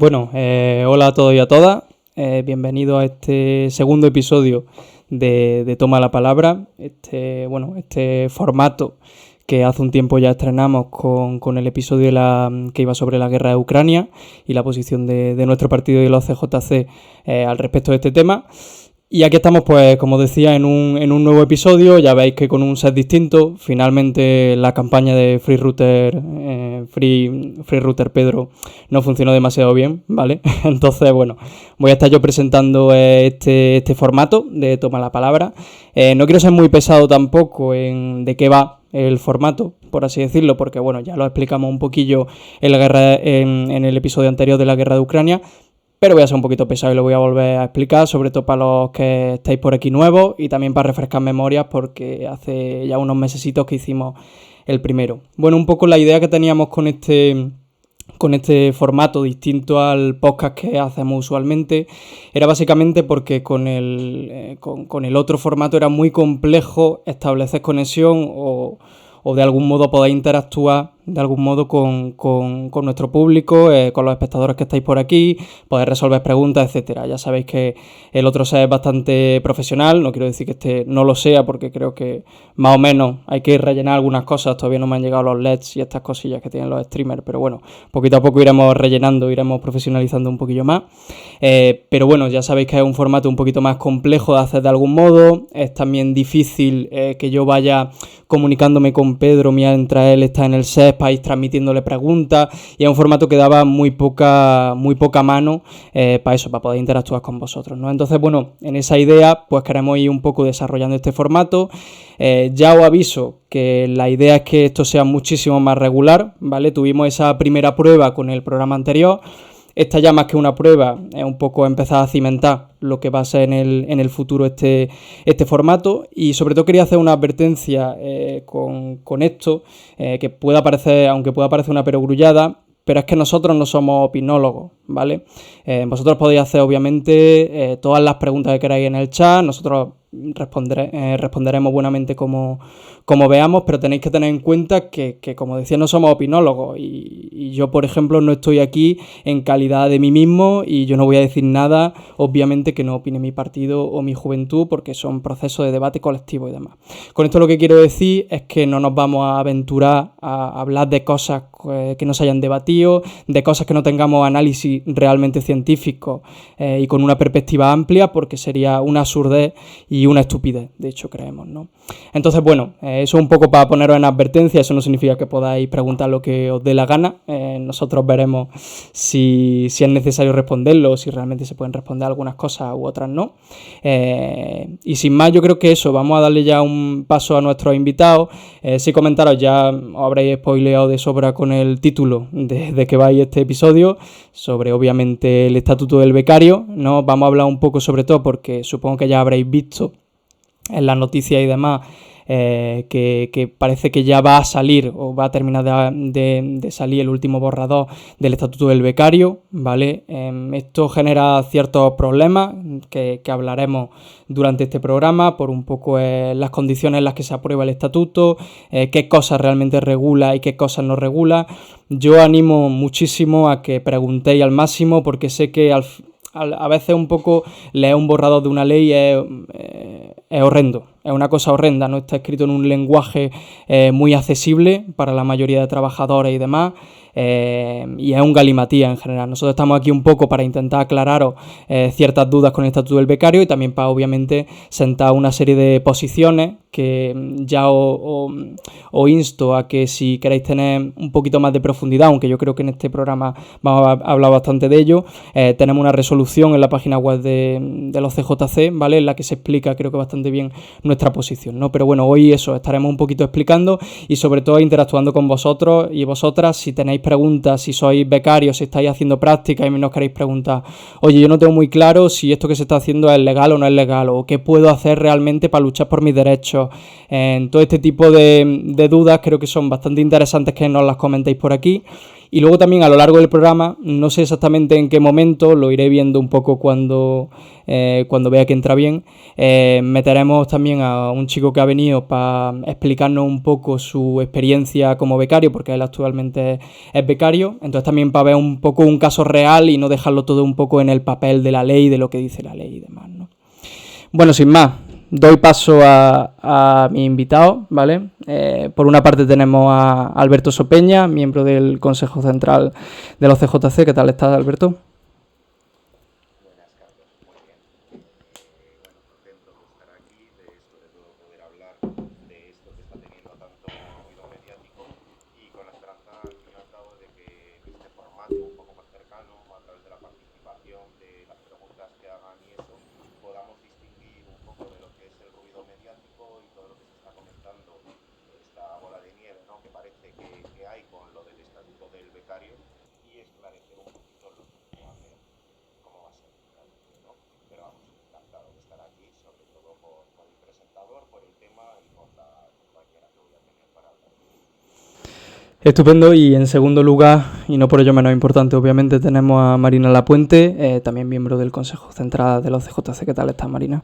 Hola a todos y a todas. Bienvenidos a este segundo episodio de Toma la Palabra. Este formato que hace un tiempo ya estrenamos con el episodio que iba sobre la guerra de Ucrania y la posición de nuestro partido y los CJC al respecto de este tema. Y aquí estamos, pues, como decía, en un nuevo episodio. Ya veis que con un set distinto. Finalmente la campaña de Free Router Pedro no funcionó demasiado bien, ¿vale? Entonces, bueno, voy a estar yo presentando este formato de Toma la Palabra. No quiero ser muy pesado tampoco de qué va el formato, por así decirlo, porque, bueno, ya lo explicamos un poquillo en el episodio anterior de la guerra de Ucrania. Pero voy a ser un poquito pesado y lo voy a volver a explicar, sobre todo para los que estáis por aquí nuevos y también para refrescar memorias, porque hace ya unos mesecitos que hicimos el primero. Bueno, un poco la idea que teníamos con este formato distinto al podcast que hacemos usualmente era básicamente porque con el otro formato era muy complejo establecer conexión o de algún modo poder interactuar de algún modo con nuestro público, con los espectadores que estáis por aquí, poder resolver preguntas, etcétera. Ya sabéis que el otro set es bastante profesional, no quiero decir que este no lo sea, porque creo que más o menos hay que rellenar algunas cosas. Todavía no me han llegado los LEDs y estas cosillas que tienen los streamers, pero bueno, poquito a poco iremos rellenando, iremos profesionalizando un poquillo más. Pero bueno, ya sabéis que es un formato un poquito más complejo de hacer de algún modo. Es también difícil que yo vaya comunicándome con Pedro mientras él está en el set, para ir transmitiéndole preguntas, y es un formato que daba muy poca mano para eso, para poder interactuar con vosotros, ¿no? Entonces, bueno, en esa idea pues queremos ir un poco desarrollando este formato. Ya os aviso que la idea es que esto sea muchísimo más regular, ¿vale? Tuvimos esa primera prueba con el programa anterior. Esta ya más que una prueba es un poco empezar a cimentar lo que va a ser en el futuro este formato, y sobre todo quería hacer una advertencia con esto, que pueda parecer, aunque pueda parecer una perogrullada, pero es que nosotros no somos opinólogos, ¿vale? Vosotros podéis hacer obviamente todas las preguntas que queráis en el chat, nosotros responderemos buenamente como veamos, pero tenéis que tener en cuenta que como decía, no somos opinólogos, y yo, por ejemplo, no estoy aquí en calidad de mí mismo, y yo no voy a decir nada, obviamente, que no opine mi partido o mi juventud, porque son procesos de debate colectivo y demás. Con esto lo que quiero decir es que no nos vamos a aventurar a hablar de cosas que no se hayan debatido, de cosas que no tengamos análisis realmente científicos y con una perspectiva amplia, porque sería una absurdez y una estupidez, de hecho, creemos, ¿no? Entonces, bueno, eso un poco para poneros en advertencia. Eso no significa que podáis preguntar lo que os dé la gana. Nosotros veremos si es necesario responderlo, o si realmente se pueden responder algunas cosas u otras no. Y sin más, yo creo que eso, vamos a darle ya un paso a nuestros invitados. Sí, comentaros, ya os habréis spoileado de sobra con el título de que vais este episodio, sobre obviamente el estatuto del becario, ¿no? Vamos a hablar un poco, sobre todo porque supongo que ya habréis visto en las noticias y demás que parece que ya va a salir, o va a terminar de salir, el último borrador del estatuto del becario, ¿vale? Esto genera ciertos problemas que hablaremos durante este programa, por un poco las condiciones en las que se aprueba el estatuto, qué cosas realmente regula y qué cosas no regula. Yo animo muchísimo a que preguntéis al máximo, porque sé que a veces un poco leer un borrador de una ley es horrendo, es una cosa horrenda, no está escrito en un lenguaje muy accesible para la mayoría de trabajadores y demás, y es un galimatías en general. Nosotros estamos aquí un poco para intentar aclararos ciertas dudas con el estatuto del becario, y también para, obviamente, sentar una serie de posiciones que ya os insto a que, si queréis tener un poquito más de profundidad, aunque yo creo que en este programa vamos a hablar bastante de ello, tenemos una resolución en la página web de los CJC, ¿vale?, en la que se explica, creo que bastante bien, nuestra posición, ¿no? Pero bueno, hoy eso, estaremos un poquito explicando y sobre todo interactuando con vosotros y vosotras. Si tenéis preguntas, si sois becarios, si estáis haciendo práctica y nos queréis preguntar, oye, yo no tengo muy claro si esto que se está haciendo es legal o no es legal, o qué puedo hacer realmente para luchar por mis derechos, en todo este tipo de dudas, creo que son bastante interesantes que nos las comentéis por aquí. Y luego también a lo largo del programa, no sé exactamente en qué momento, lo iré viendo un poco cuando vea que entra bien, meteremos también a un chico que ha venido para explicarnos un poco su experiencia como becario, porque él actualmente es becario, entonces también para ver un poco un caso real y no dejarlo todo un poco en el papel de la ley, de lo que dice la ley y demás, ¿no? Bueno, sin más, doy paso a mi invitado, ¿vale? Por una parte tenemos a Alberto Sopeña, miembro del Consejo Central de los CJC. ¿Qué tal estás, Alberto? Estupendo, y en segundo lugar, y no por ello menos importante, obviamente, tenemos a Marina Lapuente, también miembro del Consejo Central de los CJC. ¿Qué tal estás, Marina?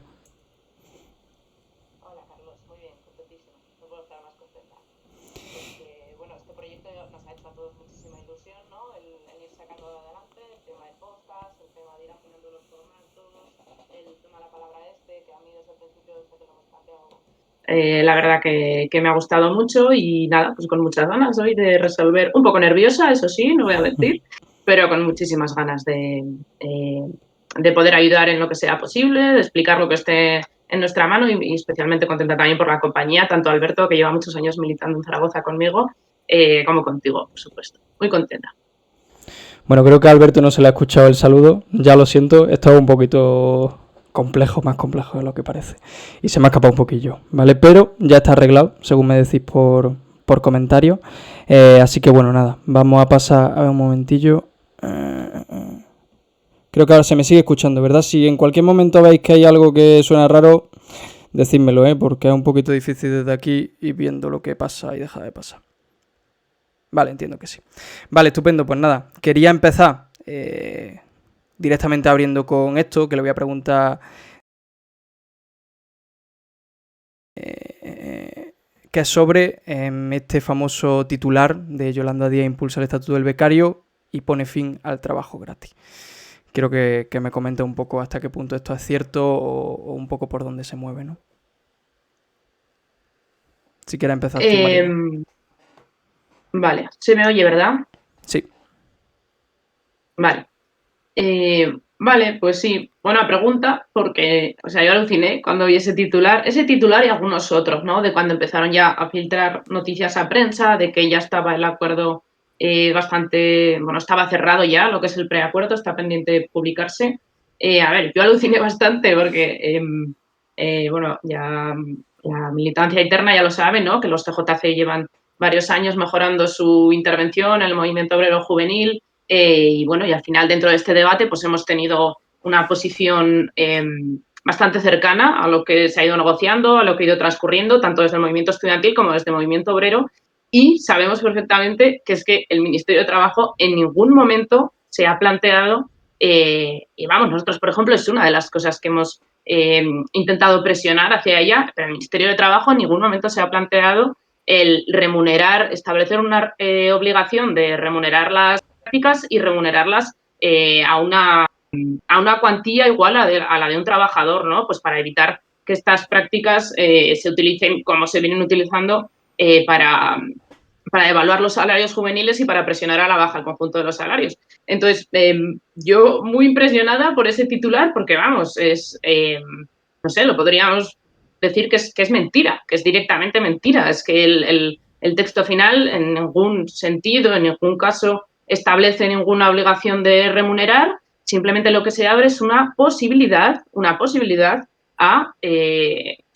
Hola Carlos, muy bien, contentísima. No puedo estar más contenta. Porque, bueno, este proyecto nos ha hecho a todos muchísima ilusión, ¿no? El ir sacando adelante el tema del podcast, el tema de ir afinando los formatos, el tema de la palabra este, que a mí desde el principio, desde que lo hemos planteado, la verdad que me ha gustado mucho y nada, pues con muchas ganas hoy de resolver, un poco nerviosa, eso sí, no voy a mentir, pero con muchísimas ganas de poder ayudar en lo que sea posible, de explicar lo que esté en nuestra mano y especialmente contenta también por la compañía, tanto Alberto, que lleva muchos años militando en Zaragoza conmigo, como contigo, por supuesto. Muy contenta. Bueno, creo que a Alberto no se le ha escuchado el saludo, ya lo siento, esto es un poquito complejo, más complejo de lo que parece, y se me ha escapado un poquillo, ¿vale? Pero ya está arreglado, según me decís por comentarios, así que bueno, nada, vamos a pasar, a ver un momentillo. Creo que ahora se me sigue escuchando, ¿verdad? Si en cualquier momento veis que hay algo que suena raro, decídmelo, porque es un poquito difícil desde aquí ir viendo lo que pasa y deja de pasar. Vale, entiendo que sí. Vale, estupendo, pues nada, quería empezar directamente abriendo con esto, que le voy a preguntar que es sobre este famoso titular de Yolanda Díaz: impulsa el estatuto del becario y pone fin al trabajo gratis. Quiero que me comente un poco hasta qué punto esto es cierto o un poco por dónde se mueve, ¿no? Si quieres empezar tú, Marina. Vale, se me oye, ¿verdad? Sí. Vale. Vale, pues sí, buena pregunta, porque, o sea, yo aluciné cuando vi ese titular y algunos otros, ¿no? De cuando empezaron ya a filtrar noticias a prensa, de que ya estaba el acuerdo bastante, bueno, estaba cerrado ya, lo que es el preacuerdo, está pendiente de publicarse. A ver, yo aluciné bastante porque, bueno, ya la militancia interna ya lo sabe, ¿no? Que los CJC llevan varios años mejorando su intervención en el movimiento obrero juvenil. Y bueno, y al final dentro de este debate pues hemos tenido una posición bastante cercana a lo que se ha ido negociando, a lo que ha ido transcurriendo, tanto desde el movimiento estudiantil como desde el movimiento obrero. Y sabemos perfectamente que es que el Ministerio de Trabajo en ningún momento se ha planteado, y vamos, nosotros, por ejemplo, es una de las cosas que hemos intentado presionar hacia ella, pero el Ministerio de Trabajo en ningún momento se ha planteado el remunerar, establecer una obligación de remunerar las prácticas y remunerarlas a una cuantía igual a la de un trabajador, ¿no? Pues para evitar que estas prácticas se utilicen como se vienen utilizando para evaluar los salarios juveniles y para presionar a la baja el conjunto de los salarios. Entonces, yo muy impresionada por ese titular porque, vamos, no sé, lo podríamos decir que es mentira, que es directamente mentira. Es que el texto final en ningún sentido, en ningún caso, establece ninguna obligación de remunerar, simplemente lo que se abre es una posibilidad a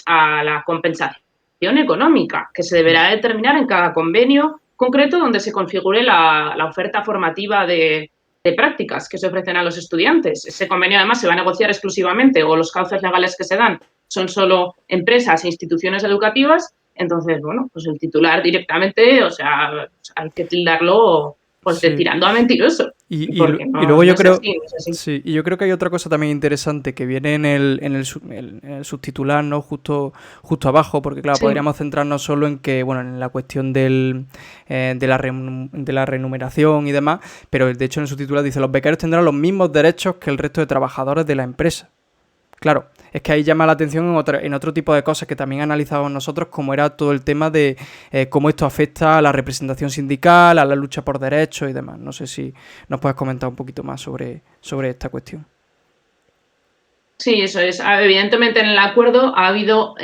la compensación económica, que se deberá determinar en cada convenio concreto donde se configure la oferta formativa de prácticas que se ofrecen a los estudiantes. Ese convenio además se va a negociar exclusivamente o los cauces legales que se dan son solo empresas e instituciones educativas. Entonces, bueno, pues el titular directamente, o sea, hay que tildarlo pues Sí. tirando a mentiroso. Y Porque luego no yo es creo, así, no es así. sí, y yo creo que hay otra cosa también interesante que viene en el subtitular, ¿no? Justo abajo, porque claro, Sí, podríamos centrarnos solo en que, bueno, en la cuestión de la remuneración y demás, pero de hecho en el subtitular dice, los becarios tendrán los mismos derechos que el resto de trabajadores de la empresa. Claro, es que ahí llama la atención en otro tipo de cosas que también analizábamos nosotros, como era todo el tema de cómo esto afecta a la representación sindical, a la lucha por derechos y demás. No sé si nos puedes comentar un poquito más sobre esta cuestión. sí, eso es. Evidentemente en el acuerdo ha habido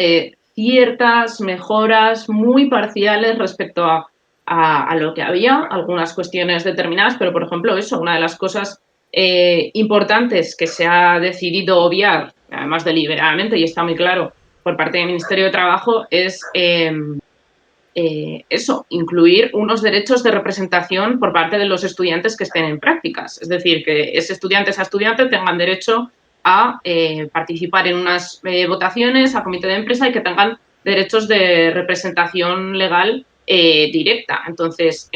ciertas mejoras muy parciales respecto a lo que había, algunas cuestiones determinadas, pero por ejemplo eso, una de las cosas importantes que se ha decidido obviar, además deliberadamente, y está muy claro por parte del Ministerio de Trabajo, es eso, incluir unos derechos de representación por parte de los estudiantes que estén en prácticas. Es decir, que ese estudiante, esa estudiante tengan derecho a participar en unas votaciones a comité de empresa y que tengan derechos de representación legal directa. Entonces,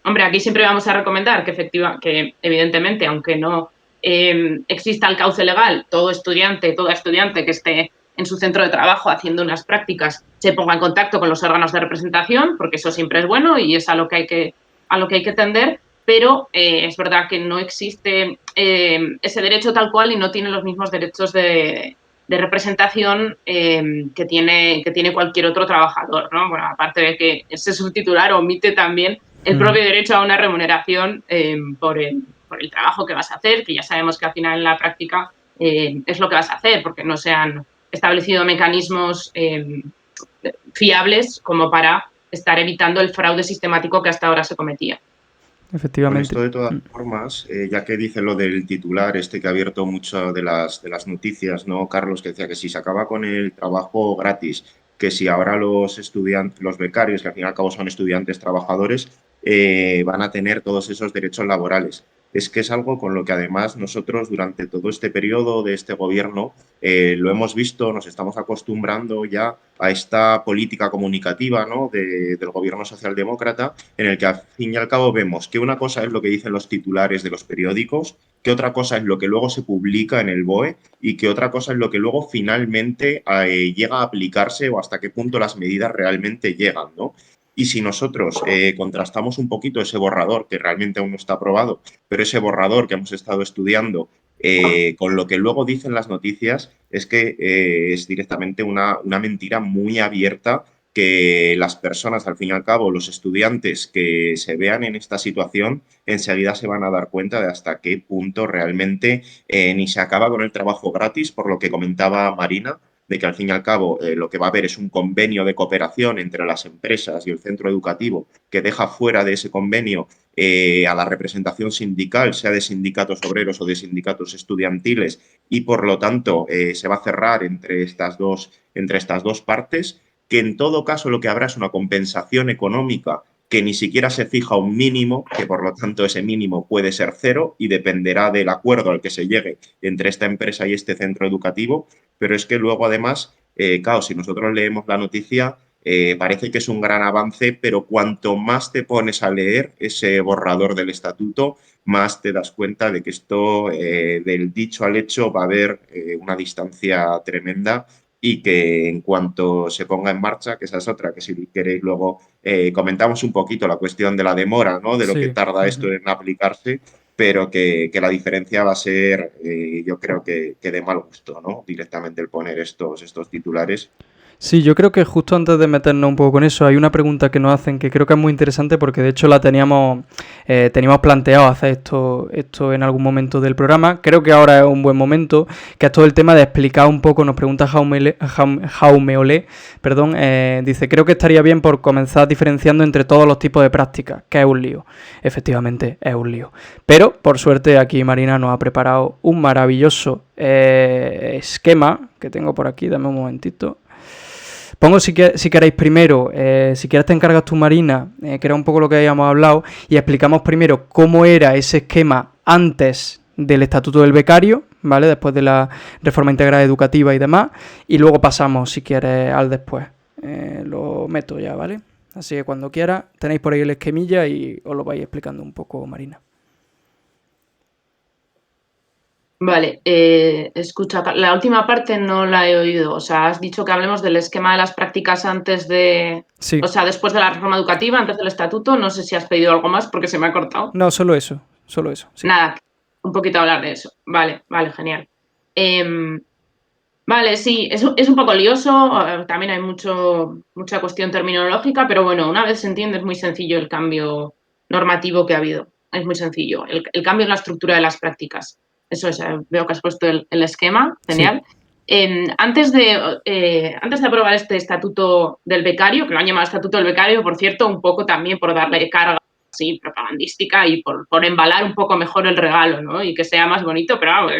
hombre, aquí siempre vamos a recomendar que evidentemente, aunque no exista el cauce legal, todo estudiante, toda estudiante que esté en su centro de trabajo haciendo unas prácticas se ponga en contacto con los órganos de representación, porque eso siempre es bueno y es a lo que hay que tender, pero es verdad que no existe ese derecho tal cual y no tiene los mismos derechos de representación que tiene cualquier otro trabajador, ¿no? Bueno, aparte de que ese subtitular omite también el propio derecho a una remuneración por el trabajo que vas a hacer, que ya sabemos que al final en la práctica es lo que vas a hacer, porque no se han establecido mecanismos fiables como para estar evitando el fraude sistemático que hasta ahora se cometía. Con Efectivamente. esto, de todas formas, ya que dice lo del titular, este que ha abierto mucho de las noticias, ¿no, Carlos? Que decía que si se acaba con el trabajo gratis, que si ahora los estudiantes, los becarios, que al fin y al cabo son estudiantes trabajadores, van a tener todos esos derechos laborales. Es que es algo con lo que además nosotros durante todo este periodo de este gobierno lo hemos visto, nos estamos acostumbrando ya a esta política comunicativa, ¿no? Del gobierno socialdemócrata, en el que al fin y al cabo vemos que una cosa es lo que dicen los titulares de los periódicos, que otra cosa es lo que luego se publica en el BOE y que otra cosa es lo que luego finalmente llega a aplicarse o hasta qué punto las medidas realmente llegan, ¿no? Y si nosotros contrastamos un poquito ese borrador, que realmente aún no está aprobado, pero ese borrador que hemos estado estudiando con lo que luego dicen las noticias, es que es directamente una mentira muy abierta, que las personas, al fin y al cabo, los estudiantes que se vean en esta situación, enseguida se van a dar cuenta de hasta qué punto realmente ni se acaba con el trabajo gratis, por lo que comentaba Marina, de que al fin y al cabo lo que va a haber es un convenio de cooperación entre las empresas y el centro educativo que deja fuera de ese convenio a la representación sindical, sea de sindicatos obreros o de sindicatos estudiantiles, y por lo tanto se va a cerrar entre estas dos partes, que en todo caso lo que habrá es una compensación económica que ni siquiera se fija un mínimo, que por lo tanto ese mínimo puede ser cero y dependerá del acuerdo al que se llegue entre esta empresa y este centro educativo, pero es que luego además, claro, si nosotros leemos la noticia, parece que es un gran avance, pero cuanto más te pones a leer ese borrador del estatuto, más te das cuenta de que esto, del dicho al hecho, va a haber una distancia tremenda, y que en cuanto se ponga en marcha, que esa es otra, que si queréis luego comentamos un poquito la cuestión de la demora, ¿no? De lo que Sí. tarda esto en aplicarse, pero que la diferencia va a ser, yo creo que de mal gusto, ¿no? Directamente el poner estos titulares. Sí, yo creo que justo antes de meternos un poco con eso, hay una pregunta que nos hacen que creo que es muy interesante porque de hecho la teníamos planteado hacer esto en algún momento del programa. Creo que ahora es un buen momento, que es todo el tema de explicar un poco, nos pregunta Jaume Olé, perdón, dice, creo que estaría bien por comenzar diferenciando entre todos los tipos de prácticas, que es un lío. Efectivamente, es un lío. Pero, por suerte, aquí Marina nos ha preparado un maravilloso esquema que tengo por aquí, dame un momentito. Pongo si queréis primero, si quieres te encargas tú, Marina, que era un poco lo que habíamos hablado, y explicamos primero cómo era ese esquema antes del Estatuto del Becario, ¿vale? Después de la reforma integral educativa y demás, y luego pasamos, si quieres, al después. Lo meto ya, ¿vale? Así que cuando quiera, tenéis por ahí el esquemilla y os lo vais explicando un poco, Marina. Vale, escucha, la última parte no la he oído. O sea, has dicho que hablemos del esquema de las prácticas antes de, Sí. o sea, después de la reforma educativa, antes del estatuto. No sé si has pedido algo más porque se me ha cortado. No, solo eso, sí. Nada, un poquito hablar de eso. Vale, genial. Vale, sí, es un poco lioso, también hay mucha cuestión terminológica, pero bueno, una vez se entiende es muy sencillo el cambio normativo que ha habido. Es muy sencillo. El cambio en la estructura de las prácticas. Eso es, veo que has puesto el esquema, genial. Sí. Antes de aprobar este estatuto del becario, que lo han llamado estatuto del becario, por cierto, un poco también por darle carga así propagandística y por embalar un poco mejor el regalo, ¿no? Y que sea más bonito, pero vamos,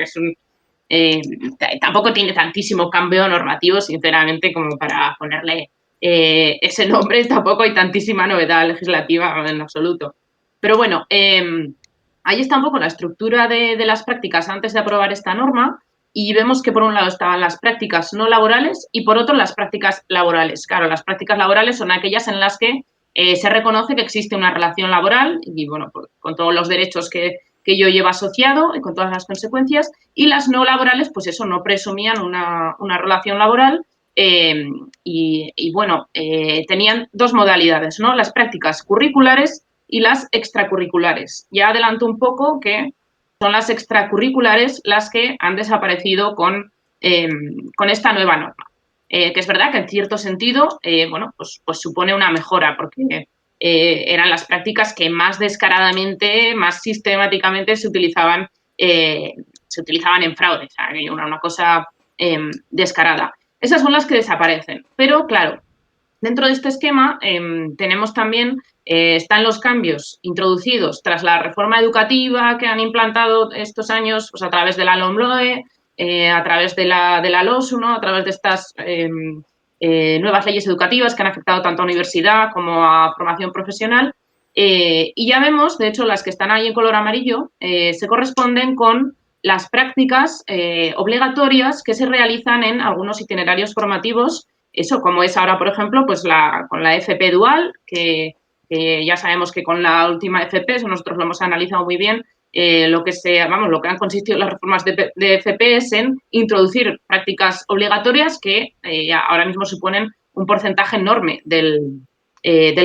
tampoco tiene tantísimo cambio normativo, sinceramente, como para ponerle ese nombre. Tampoco hay tantísima novedad legislativa en absoluto. Pero bueno, ahí está un poco la estructura de las prácticas antes de aprobar esta norma, y vemos que por un lado estaban las prácticas no laborales y por otro las prácticas laborales. Claro, las prácticas laborales son aquellas en las que se reconoce que existe una relación laboral y, bueno, pues, con todos los derechos que ello lleva asociado y con todas las consecuencias, y las no laborales, pues eso, no presumían una relación laboral y bueno, tenían dos modalidades, ¿no? Las prácticas curriculares y las extracurriculares. Ya adelanto un poco que son las extracurriculares las que han desaparecido con esta nueva norma. Que es verdad que en cierto sentido, bueno, pues supone una mejora, porque eran las prácticas que más descaradamente, más sistemáticamente se utilizaban en fraude, o sea, una cosa descarada. Esas son las que desaparecen. Pero, claro, dentro de este esquema tenemos también, están los cambios introducidos tras la reforma educativa que han implantado estos años, pues a través de la LOMLOE, a través de la LOSU, ¿no? A través de estas nuevas leyes educativas que han afectado tanto a universidad como a formación profesional. Y ya vemos, de hecho, las que están ahí en color amarillo, se corresponden con las prácticas obligatorias que se realizan en algunos itinerarios formativos. Eso, como es ahora, por ejemplo, pues con la FP dual, que ya sabemos que con la última FP, eso nosotros lo hemos analizado muy bien, lo que han consistido las reformas de FP es en introducir prácticas obligatorias que ahora mismo suponen un porcentaje enorme del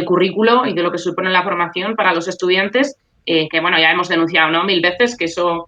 currículo y de lo que supone la formación para los estudiantes, que bueno, ya hemos denunciado, ¿no?, 1000 veces que eso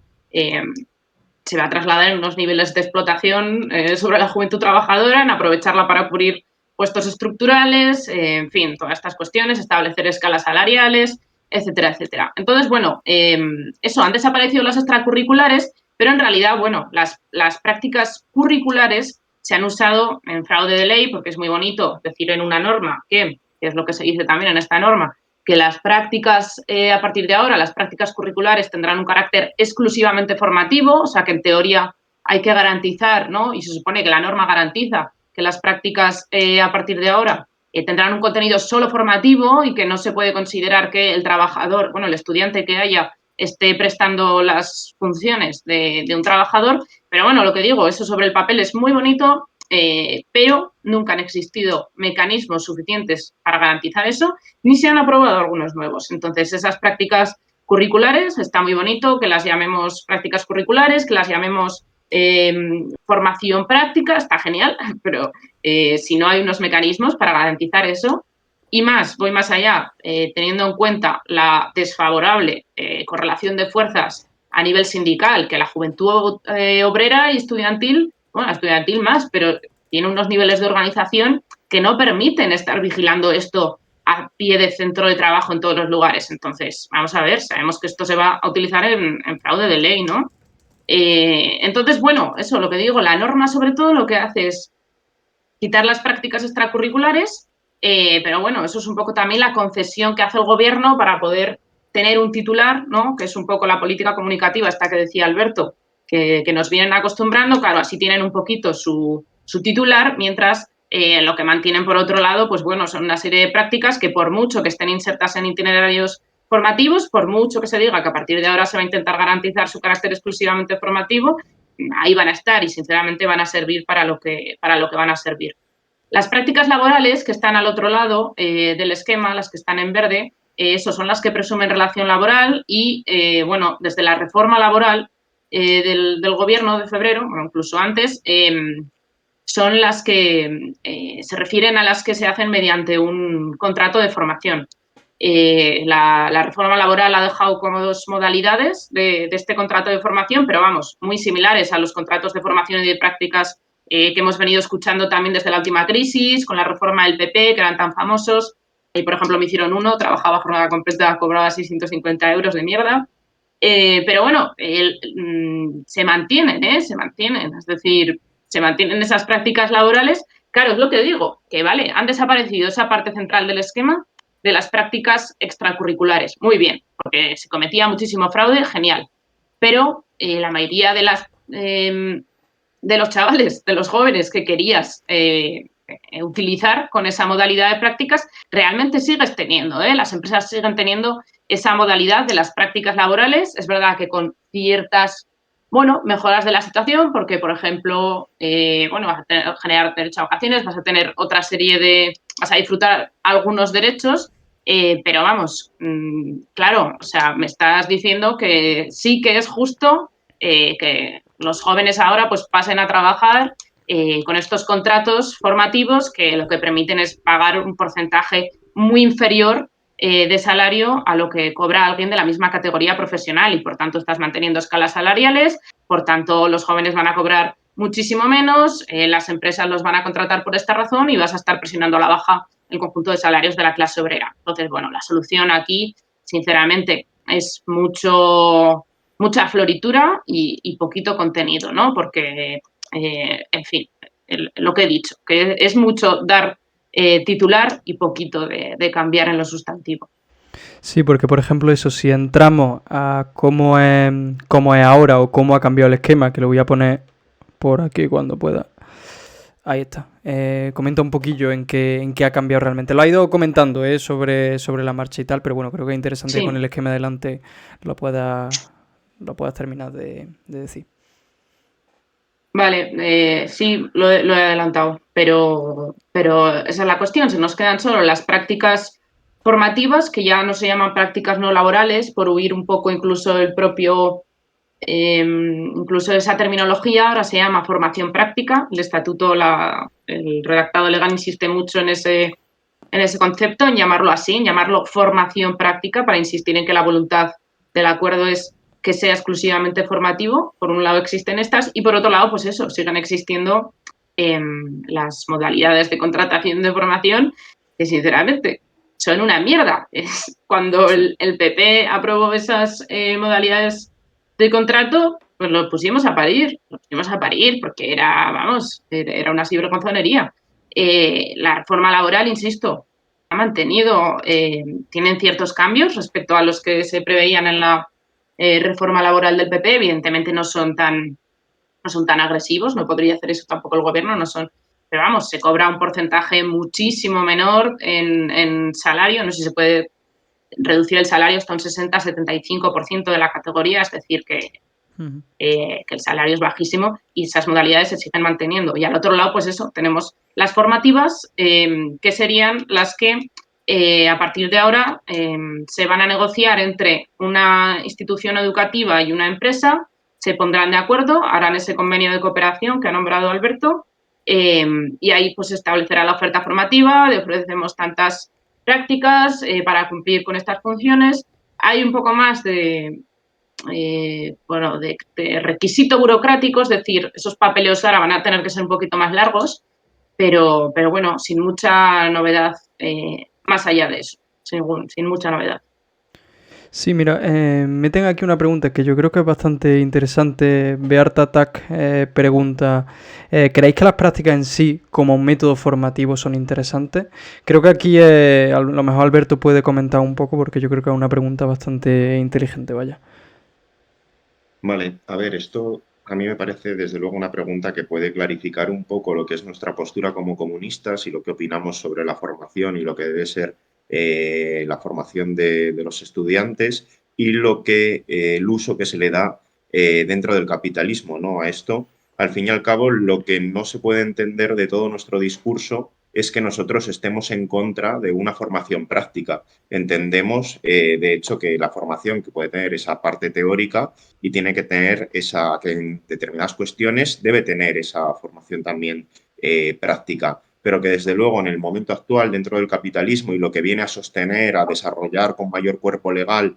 se va a trasladar en unos niveles de explotación sobre la juventud trabajadora, en aprovecharla para cubrir puestos estructurales, en fin, todas estas cuestiones, establecer escalas salariales, etcétera, etcétera. Entonces, bueno, eso, han desaparecido las extracurriculares, pero en realidad, bueno, las prácticas curriculares se han usado en fraude de ley, porque es muy bonito decir en una norma que es lo que se dice también en esta norma, que las prácticas, a partir de ahora, las prácticas curriculares tendrán un carácter exclusivamente formativo, o sea que en teoría hay que garantizar, ¿no? Y se supone que la norma garantiza que las prácticas a partir de ahora tendrán un contenido solo formativo y que no se puede considerar que el trabajador, bueno, el estudiante que haya, esté prestando las funciones de un trabajador. Pero bueno, lo que digo, eso sobre el papel es muy bonito, pero nunca han existido mecanismos suficientes para garantizar eso, ni se han aprobado algunos nuevos. Entonces, esas prácticas curriculares, está muy bonito que las llamemos prácticas curriculares, que las llamemos formación práctica, está genial, pero si no hay unos mecanismos para garantizar eso, y más, voy más allá, teniendo en cuenta la desfavorable correlación de fuerzas a nivel sindical, que la juventud obrera y estudiantil, bueno, estudiantil más, pero tiene unos niveles de organización que no permiten estar vigilando esto a pie de centro de trabajo en todos los lugares. Entonces, vamos a ver, sabemos que esto se va a utilizar en fraude de ley, ¿no? Entonces, bueno, eso, lo que digo, la norma sobre todo lo que hace es quitar las prácticas extracurriculares, pero bueno, eso es un poco también la concesión que hace el gobierno para poder tener un titular, ¿no?, que es un poco la política comunicativa esta que decía Alberto, que nos vienen acostumbrando. Claro, así tienen un poquito su titular, mientras lo que mantienen por otro lado, pues bueno, son una serie de prácticas que por mucho que estén insertas en itinerarios formativos, por mucho que se diga que a partir de ahora se va a intentar garantizar su carácter exclusivamente formativo, ahí van a estar y sinceramente van a servir para lo que van a servir. Las prácticas laborales que están al otro lado del esquema, las que están en verde, eso son las que presumen relación laboral y, bueno, desde la reforma laboral del gobierno de febrero, bueno, incluso antes, son las que se refieren a las que se hacen mediante un contrato de formación. La reforma laboral ha dejado como dos modalidades de este contrato de formación, pero vamos, muy similares a los contratos de formación y de prácticas que hemos venido escuchando también desde la última crisis, con la reforma del PP, que eran tan famosos. Por ejemplo, me hicieron uno, trabajaba jornada completa, cobraba 650 euros de mierda. Pero bueno, se mantienen, se mantienen. Es decir, se mantienen esas prácticas laborales. Claro, es lo que digo, que vale, han desaparecido esa parte central del esquema de las prácticas extracurriculares. Muy bien, porque se cometía muchísimo fraude, genial. Pero la mayoría de los chavales, de los jóvenes que querías utilizar con esa modalidad de prácticas, realmente sigues teniendo, las empresas siguen teniendo esa modalidad de las prácticas laborales. Es verdad que con ciertas, bueno, mejoras de la situación, porque, por ejemplo, bueno, vas a generar derecho a vacaciones, vas a disfrutar algunos derechos, pero vamos, claro, o sea, me estás diciendo que sí que es justo que los jóvenes ahora pues pasen a trabajar con estos contratos formativos que lo que permiten es pagar un porcentaje muy inferior de salario a lo que cobra alguien de la misma categoría profesional y por tanto estás manteniendo escalas salariales, por tanto los jóvenes van a cobrar muchísimo menos, las empresas los van a contratar por esta razón y vas a estar presionando a la baja el conjunto de salarios de la clase obrera. Entonces, bueno, la solución aquí, sinceramente, es mucha floritura y poquito contenido, ¿no? Porque, en fin, lo que he dicho, que es mucho dar titular y poquito de cambiar en lo sustantivo. Sí, porque por ejemplo eso, si entramos a cómo es ahora o cómo ha cambiado el esquema, que lo voy a poner por aquí cuando pueda. Ahí está. Comenta un poquillo en qué ha cambiado realmente. Lo ha ido comentando sobre la marcha y tal, pero bueno, creo que es interesante que con el esquema delante lo puedas terminar de decir. Vale, sí, lo he adelantado, pero esa es la cuestión. Se nos quedan solo las prácticas formativas, que ya no se llaman prácticas no laborales, por huir un poco incluso del propio, incluso de esa terminología, ahora se llama formación práctica. El estatuto, el redactado legal insiste mucho en ese concepto, en llamarlo así, en llamarlo formación práctica, para insistir en que la voluntad del acuerdo es que sea exclusivamente formativo. Por un lado existen estas y por otro lado, pues eso, siguen existiendo las modalidades de contratación de formación que sinceramente son una mierda. Cuando el PP aprobó esas modalidades de contrato, pues lo pusimos a parir porque era una cibergonzonería. La reforma laboral, insisto, ha mantenido, tienen ciertos cambios respecto a los que se preveían en la reforma laboral del PP. Evidentemente no son tan agresivos, no podría hacer eso tampoco el gobierno, pero vamos, se cobra un porcentaje muchísimo menor en salario, no sé si se puede reducir el salario hasta un 60-75% de la categoría, es decir, que el salario es bajísimo y esas modalidades se siguen manteniendo. Y al otro lado, pues eso, tenemos las formativas, que serían las que a partir de ahora se van a negociar entre una institución educativa y una empresa, se pondrán de acuerdo, harán ese convenio de cooperación que ha nombrado Alberto, y ahí pues se establecerá la oferta formativa, le ofrecemos tantas prácticas para cumplir con estas funciones. Hay un poco más de requisito burocrático, es decir, esos papeleos ahora van a tener que ser un poquito más largos, pero bueno, sin mucha novedad más allá de eso, sin mucha novedad. Sí, mira, me tengo aquí una pregunta que yo creo que es bastante interesante. Bearta Tac pregunta, ¿creéis que las prácticas en sí como un método formativo son interesantes? Creo que aquí a lo mejor Alberto puede comentar un poco porque yo creo que es una pregunta bastante inteligente, vaya. Vale, a ver, esto a mí me parece desde luego una pregunta que puede clarificar un poco lo que es nuestra postura como comunistas y lo que opinamos sobre la formación y lo que debe ser la formación de los estudiantes y el uso que se le da dentro del capitalismo, ¿no? A esto, al fin y al cabo, lo que no se puede entender de todo nuestro discurso es que nosotros estemos en contra de una formación práctica. Entendemos, de hecho, que la formación que puede tener esa parte teórica y tiene que tener que en determinadas cuestiones debe tener esa formación también práctica, pero que desde luego en el momento actual dentro del capitalismo y lo que viene a sostener, a desarrollar con mayor cuerpo legal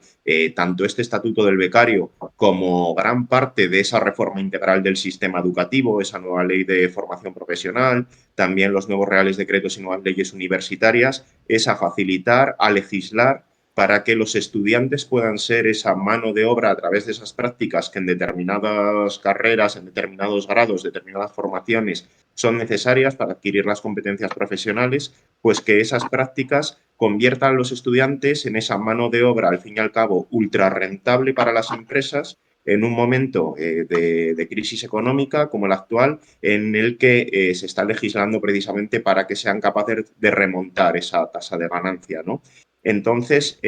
tanto este estatuto del becario como gran parte de esa reforma integral del sistema educativo, esa nueva ley de formación profesional, también los nuevos reales decretos y nuevas leyes universitarias, es a facilitar, a legislar para que los estudiantes puedan ser esa mano de obra a través de esas prácticas que en determinadas carreras, en determinados grados, determinadas formaciones son necesarias para adquirir las competencias profesionales, pues que esas prácticas conviertan a los estudiantes en esa mano de obra, al fin y al cabo, ultra rentable para las empresas en un momento de crisis económica como el actual, en el que se está legislando precisamente para que sean capaces de remontar esa tasa de ganancia, ¿no? Entonces,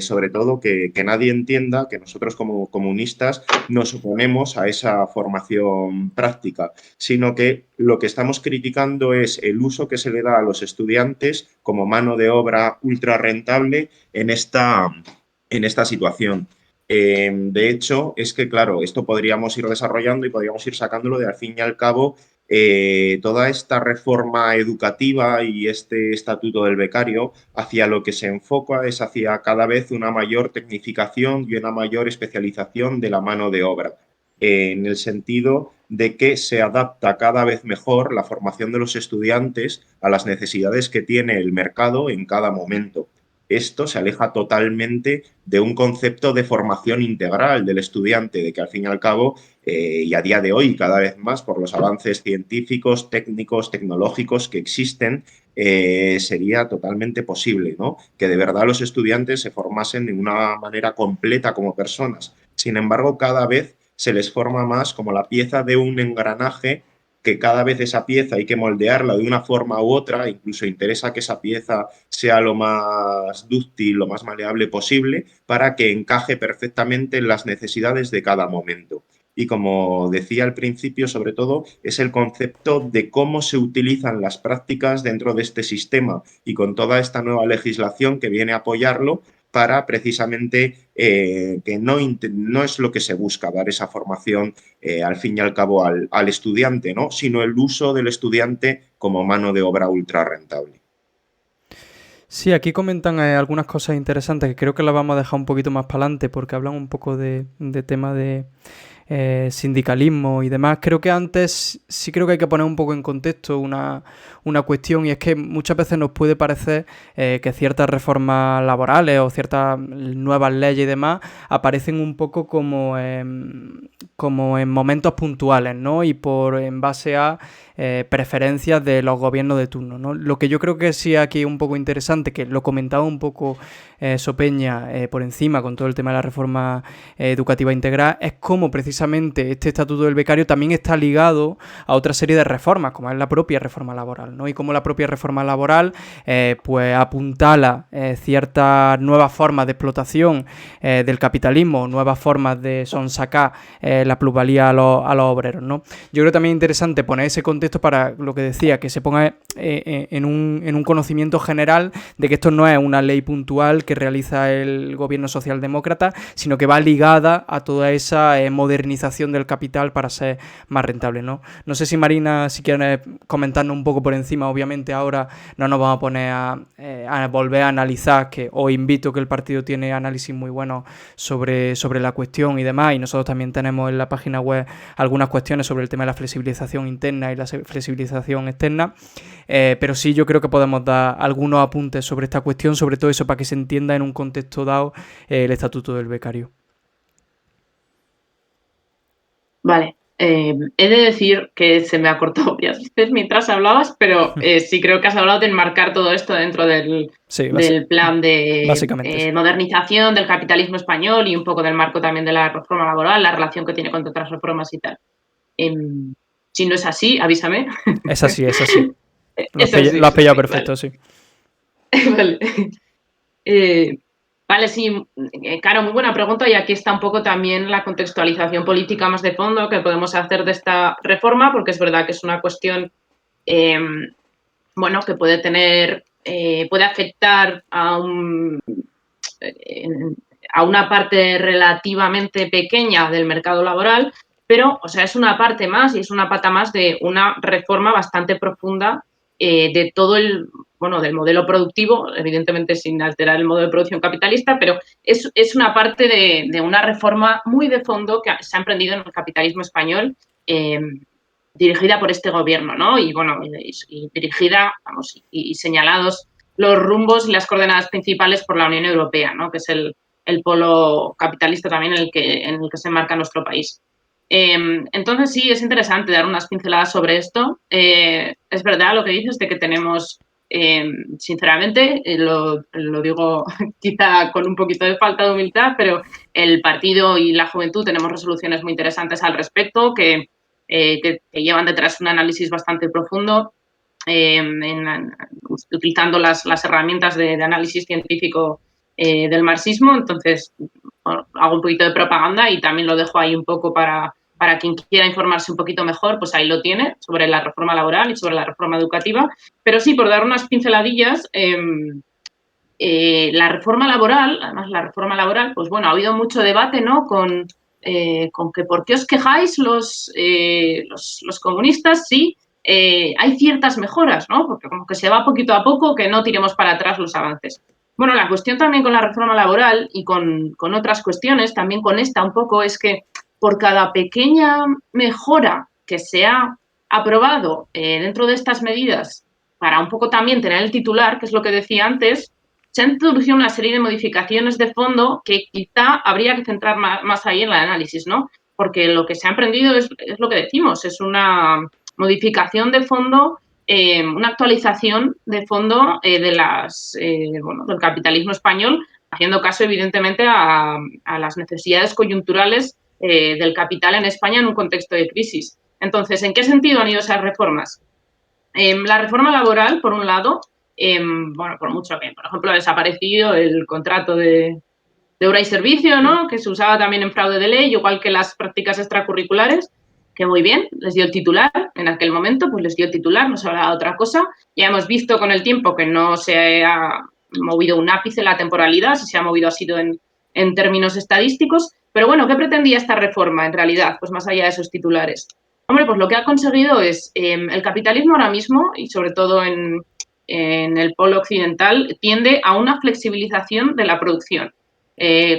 sobre todo, que nadie entienda que nosotros como comunistas nos oponemos a esa formación práctica, sino que lo que estamos criticando es el uso que se le da a los estudiantes como mano de obra ultra rentable en esta situación. De hecho, es que, claro, esto podríamos ir desarrollando y podríamos ir sacándolo de al fin y al cabo toda esta reforma educativa y este estatuto del becario hacia lo que se enfoca es hacia cada vez una mayor tecnificación y una mayor especialización de la mano de obra, en el sentido de que se adapta cada vez mejor la formación de los estudiantes a las necesidades que tiene el mercado en cada momento. Esto se aleja totalmente de un concepto de formación integral del estudiante, de que al fin y al cabo, y a día de hoy cada vez más por los avances científicos, técnicos, tecnológicos que existen, sería totalmente posible, ¿no? Que de verdad los estudiantes se formasen de una manera completa como personas. Sin embargo, cada vez se les forma más como la pieza de un engranaje, que cada vez esa pieza hay que moldearla de una forma u otra, incluso interesa que esa pieza sea lo más dúctil, lo más maleable posible, para que encaje perfectamente en las necesidades de cada momento. Y como decía al principio, sobre todo, es el concepto de cómo se utilizan las prácticas dentro de este sistema y con toda esta nueva legislación que viene a apoyarlo para precisamente que no es lo que se busca, dar esa formación al fin y al cabo al estudiante, ¿no? Sino el uso del estudiante como mano de obra ultra rentable. Sí, aquí comentan algunas cosas interesantes que creo que las vamos a dejar un poquito más para adelante porque hablan un poco de tema de sindicalismo y demás. Creo que antes sí creo que hay que poner un poco en contexto una cuestión, y es que muchas veces nos puede parecer que ciertas reformas laborales o ciertas nuevas leyes y demás aparecen un poco como en momentos puntuales, ¿no? Y en base a preferencias de los gobiernos de turno, ¿no? Lo que yo creo que sí aquí es un poco interesante, que lo comentaba un poco Sopeña por encima con todo el tema de la reforma educativa integral, es cómo precisamente este estatuto del becario también está ligado a otra serie de reformas, como es la propia reforma laboral, ¿no? Y cómo la propia reforma laboral pues apuntala ciertas nuevas formas de explotación del capitalismo, nuevas formas de sonsacar la plusvalía a los obreros, ¿no? Yo creo también interesante poner ese contexto para lo que decía, que se ponga en un conocimiento general de que esto no es una ley puntual que realiza el gobierno socialdemócrata, sino que va ligada a toda esa modernización del capital para ser más rentable, ¿no? No sé si Marina, si quieres comentarnos un poco por encima. Obviamente ahora no nos vamos a poner a volver a analizar, que os invito, que el partido tiene análisis muy buenos sobre la cuestión y demás, y nosotros también tenemos en la página web algunas cuestiones sobre el tema de la flexibilización interna y la flexibilización externa, pero sí yo creo que podemos dar algunos apuntes sobre esta cuestión, sobre todo eso para que se entienda en un contexto dado el estatuto del becario. Vale, he de decir que se me ha cortado varias veces mientras hablabas, pero sí creo que has hablado de enmarcar todo esto dentro del plan de modernización del capitalismo español y un poco del marco también de la reforma laboral, la relación que tiene con otras reformas y tal. Si no es así, avísame. Es así. Lo has pillado perfecto, vale. Sí. Vale. Vale, sí, claro, muy buena pregunta, y aquí está un poco también la contextualización política más de fondo que podemos hacer de esta reforma, porque es verdad que es una cuestión bueno, que puede afectar a una parte relativamente pequeña del mercado laboral, pero, o sea, es una parte más y es una pata más de una reforma bastante profunda de todo del modelo productivo, evidentemente sin alterar el modelo de producción capitalista, pero es una parte de una reforma muy de fondo que se ha emprendido en el capitalismo español, dirigida por este gobierno, ¿no? Y, bueno, y dirigida, vamos, y señalados los rumbos y las coordenadas principales por la Unión Europea, ¿no? Que es el polo capitalista también en el que se enmarca nuestro país. Entonces, sí, es interesante dar unas pinceladas sobre esto. Es verdad lo que dices de que tenemos, sinceramente, lo digo quizá con un poquito de falta de humildad, pero el partido y la juventud tenemos resoluciones muy interesantes al respecto que llevan detrás un análisis bastante profundo, utilizando las herramientas de análisis científico del marxismo. Entonces, bueno, hago un poquito de propaganda y también lo dejo ahí un poco para quien quiera informarse un poquito mejor, pues ahí lo tiene, sobre la reforma laboral y sobre la reforma educativa. Pero sí, por dar unas pinceladillas, la reforma laboral, además la reforma laboral, pues bueno, ha habido mucho debate, ¿no? Con que por qué os quejáis los comunistas si hay ciertas mejoras, ¿no? Porque como que se va poquito a poco, que no tiremos para atrás los avances. Bueno, la cuestión también con la reforma laboral y con otras cuestiones, también con esta un poco, es que por cada pequeña mejora que se ha aprobado dentro de estas medidas, para un poco también tener el titular, que es lo que decía antes, se han introducido una serie de modificaciones de fondo que quizá habría que centrar más ahí en el análisis, ¿no? Porque lo que se ha emprendido es lo que decimos, es una modificación de fondo, una actualización de fondo del capitalismo español, haciendo caso, evidentemente, a las necesidades coyunturales del capital en España en un contexto de crisis. Entonces, ¿en qué sentido han ido esas reformas? La reforma laboral, por un lado, bueno, por mucho que, por ejemplo, ha desaparecido el contrato de hora y servicio, ¿no? Que se usaba también en fraude de ley, igual que las prácticas extracurriculares, que muy bien, les dio el titular, en aquel momento, pues les dio el titular, no se hablaba de otra cosa. Ya hemos visto con el tiempo que no se ha movido un ápice la temporalidad, si se ha movido ha sido en términos estadísticos. Pero bueno, ¿qué pretendía esta reforma en realidad? Pues más allá de esos titulares. Hombre, pues lo que ha conseguido es el capitalismo ahora mismo, y sobre todo en el polo occidental, tiende a una flexibilización de la producción.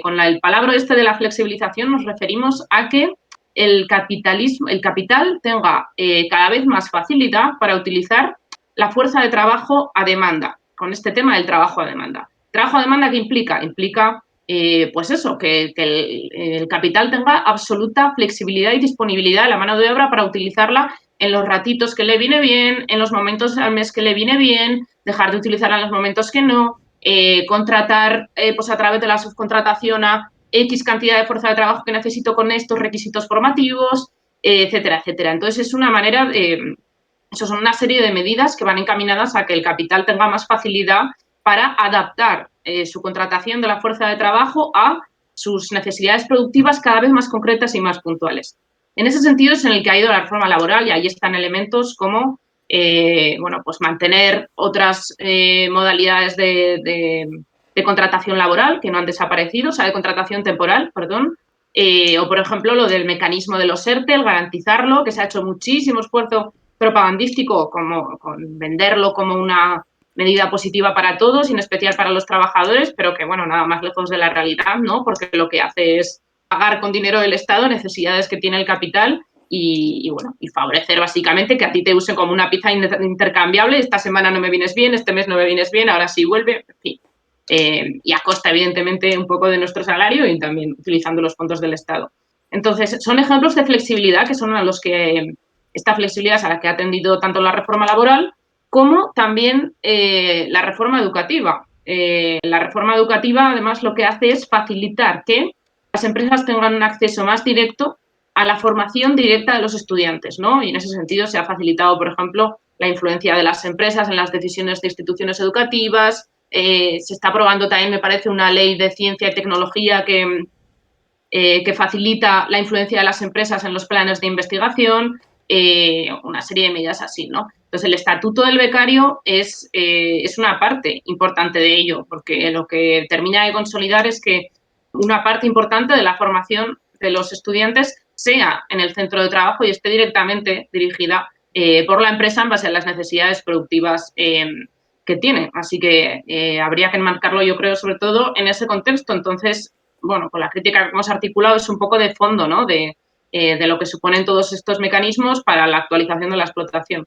Con el palabra de la flexibilización nos referimos a que el capital tenga cada vez más facilidad para utilizar la fuerza de trabajo a demanda, con este tema del trabajo a demanda. ¿Trabajo a demanda qué implica? Implica, pues eso, que el capital tenga absoluta flexibilidad y disponibilidad de la mano de obra para utilizarla en los ratitos que le viene bien, en los momentos al mes que le viene bien, dejar de utilizarla en los momentos que no, contratar pues a través de la subcontratación a X cantidad de fuerza de trabajo que necesito con estos requisitos formativos, etcétera, etcétera. Entonces, es una manera eso son una serie de medidas que van encaminadas a que el capital tenga más facilidad para adaptar su contratación de la fuerza de trabajo a sus necesidades productivas cada vez más concretas y más puntuales. En ese sentido es en el que ha ido la reforma laboral, y ahí están elementos como pues mantener otras modalidades de contratación laboral que no han desaparecido, o sea, de contratación temporal, perdón, o por ejemplo lo del mecanismo de los ERTE, el garantizarlo, que se ha hecho muchísimo esfuerzo propagandístico como con venderlo como una medida positiva para todos y en especial para los trabajadores, pero que, bueno, nada más lejos de la realidad, ¿no? Porque lo que hace es pagar con dinero del Estado necesidades que tiene el capital y favorecer básicamente que a ti te usen como una pieza intercambiable. Esta semana no me vienes bien, este mes no me vienes bien, ahora sí vuelve, en fin. Y a costa, evidentemente, un poco de nuestro salario y también utilizando los fondos del Estado. Entonces, son ejemplos de flexibilidad que son a los que esta flexibilidad a la que ha atendido tanto la reforma laboral como también la reforma educativa. La reforma educativa, además, lo que hace es facilitar que las empresas tengan un acceso más directo a la formación directa de los estudiantes, ¿no? Y en ese sentido se ha facilitado, por ejemplo, la influencia de las empresas en las decisiones de instituciones educativas. Se está aprobando también, me parece, una ley de ciencia y tecnología que facilita la influencia de las empresas en los planes de investigación. una serie de medidas así, ¿no? Entonces, el estatuto del becario es una parte importante de ello, porque lo que termina de consolidar es que una parte importante de la formación de los estudiantes sea en el centro de trabajo y esté directamente dirigida por la empresa en base a las necesidades productivas que tiene. Así que habría que enmarcarlo, yo creo, sobre todo en ese contexto. Entonces, bueno, con la crítica que hemos articulado es un poco de fondo, ¿no? De lo que suponen todos estos mecanismos para la actualización de la explotación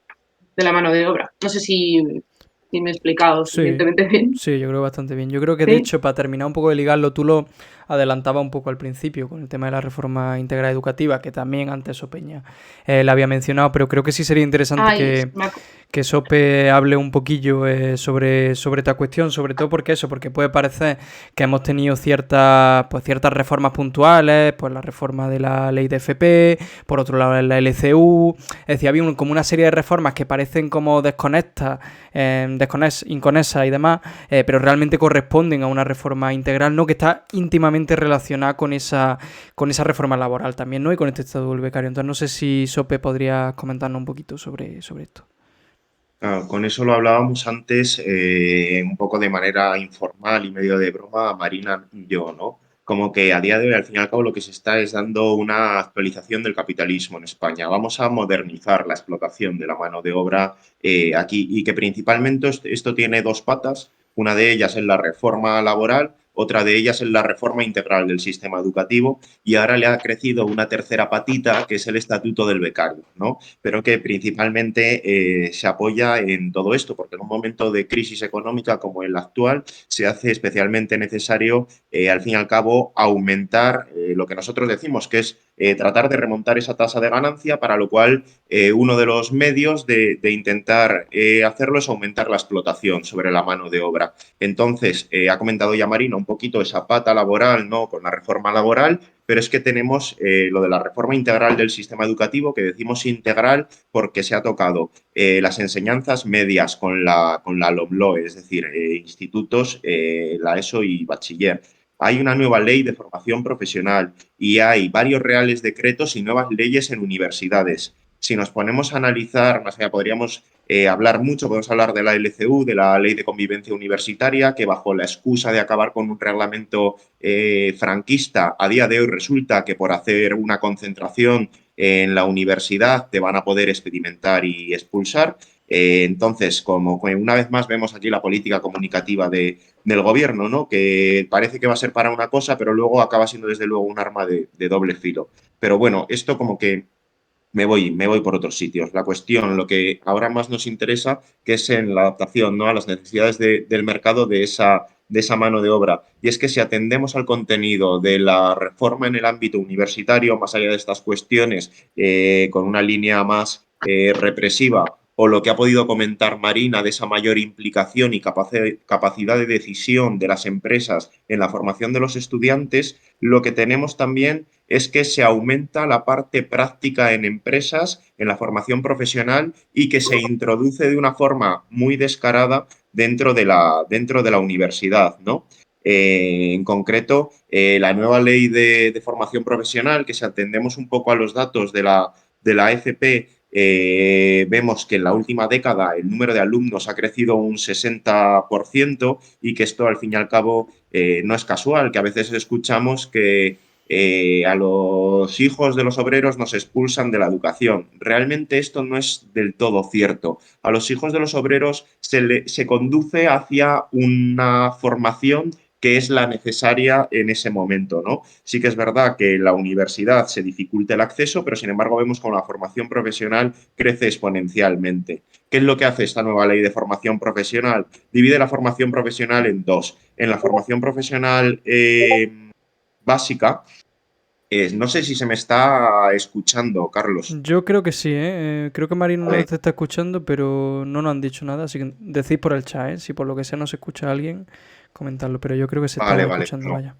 de la mano de obra. No sé si me he explicado Sí, suficientemente bien. sí, yo creo bastante bien. Yo creo que de ¿Sí? hecho, para terminar un poco de ligarlo, tú lo adelantaba un poco al principio con el tema de la reforma integral educativa, que también antes Sopeña la había mencionado, pero creo que sí sería interesante Ay, que Sope hable un poquillo sobre esta cuestión, sobre todo porque puede parecer que hemos tenido ciertas reformas puntuales, pues la reforma de la ley de FP, por otro lado la LCU, es decir, había como una serie de reformas que parecen como desconectadas, inconexas y demás, pero realmente corresponden a una reforma integral, ¿no? Que está íntimamente relacionada con esa reforma laboral también, ¿no? Y con este estatuto del becario. Entonces no sé si Sope podría comentarnos un poquito sobre esto. Claro, con eso lo hablábamos antes, un poco de manera informal y medio de broma, Marina y yo, ¿no? Como que a día de hoy, al fin y al cabo, lo que se está es dando una actualización del capitalismo en España. Vamos a modernizar la explotación de la mano de obra aquí y que principalmente esto tiene dos patas. Una de ellas es la reforma laboral, otra de ellas es la reforma integral del sistema educativo y ahora le ha crecido una tercera patita que es el estatuto del becario, ¿no? Pero que principalmente se apoya en todo esto, porque en un momento de crisis económica como el actual se hace especialmente necesario, al fin y al cabo, aumentar lo que nosotros decimos, que es tratar de remontar esa tasa de ganancia, para lo cual uno de los medios de intentar hacerlo es aumentar la explotación sobre la mano de obra. Entonces, ha comentado ya Marina un poquito esa pata laboral, ¿no? Con la reforma laboral, pero es que tenemos lo de la reforma integral del sistema educativo, que decimos integral porque se ha tocado las enseñanzas medias con la LOMLOE, es decir, institutos, la ESO y bachiller. Hay una nueva ley de formación profesional y hay varios reales decretos y nuevas leyes en universidades. Si nos ponemos a analizar, más allá podríamos hablar mucho, podemos hablar de la LCU, de la Ley de Convivencia Universitaria, que bajo la excusa de acabar con un reglamento franquista, a día de hoy resulta que por hacer una concentración en la universidad te van a poder experimentar y expulsar. Entonces, como una vez más vemos aquí la política comunicativa del gobierno, ¿no? Que parece que va a ser para una cosa, pero luego acaba siendo desde luego un arma de doble filo. Pero bueno, esto como que me voy por otros sitios. La cuestión, lo que ahora más nos interesa, que es en la adaptación, ¿no? A las necesidades del mercado de esa mano de obra. Y es que si atendemos al contenido de la reforma en el ámbito universitario, más allá de estas cuestiones, con una línea más represiva, o lo que ha podido comentar Marina de esa mayor implicación y capacidad de decisión de las empresas en la formación de los estudiantes, lo que tenemos también es que se aumenta la parte práctica en empresas, en la formación profesional y que se introduce de una forma muy descarada dentro de la universidad, ¿no? En concreto, la nueva ley de formación profesional, que si atendemos un poco a los datos de la AFP, vemos que en la última década el número de alumnos ha crecido un 60% y que esto al fin y al cabo no es casual, que a veces escuchamos que a los hijos de los obreros nos expulsan de la educación. Realmente esto no es del todo cierto. A los hijos de los obreros se conduce hacia una formación que es la necesaria en ese momento, ¿no? Sí que es verdad que en la universidad se dificulta el acceso, pero sin embargo vemos como la formación profesional crece exponencialmente. ¿Qué es lo que hace esta nueva ley de formación profesional? Divide la formación profesional en dos. En la formación profesional básica, no sé si se me está escuchando, Carlos. Yo creo que sí, ¿eh? Creo que Marino no Vale, te está escuchando, pero no nos han dicho nada, así que decís por el chat, ¿eh? Si por lo que sea no se escucha a alguien, comentarlo, pero yo creo que se vale, está vale. escuchando, No, vaya.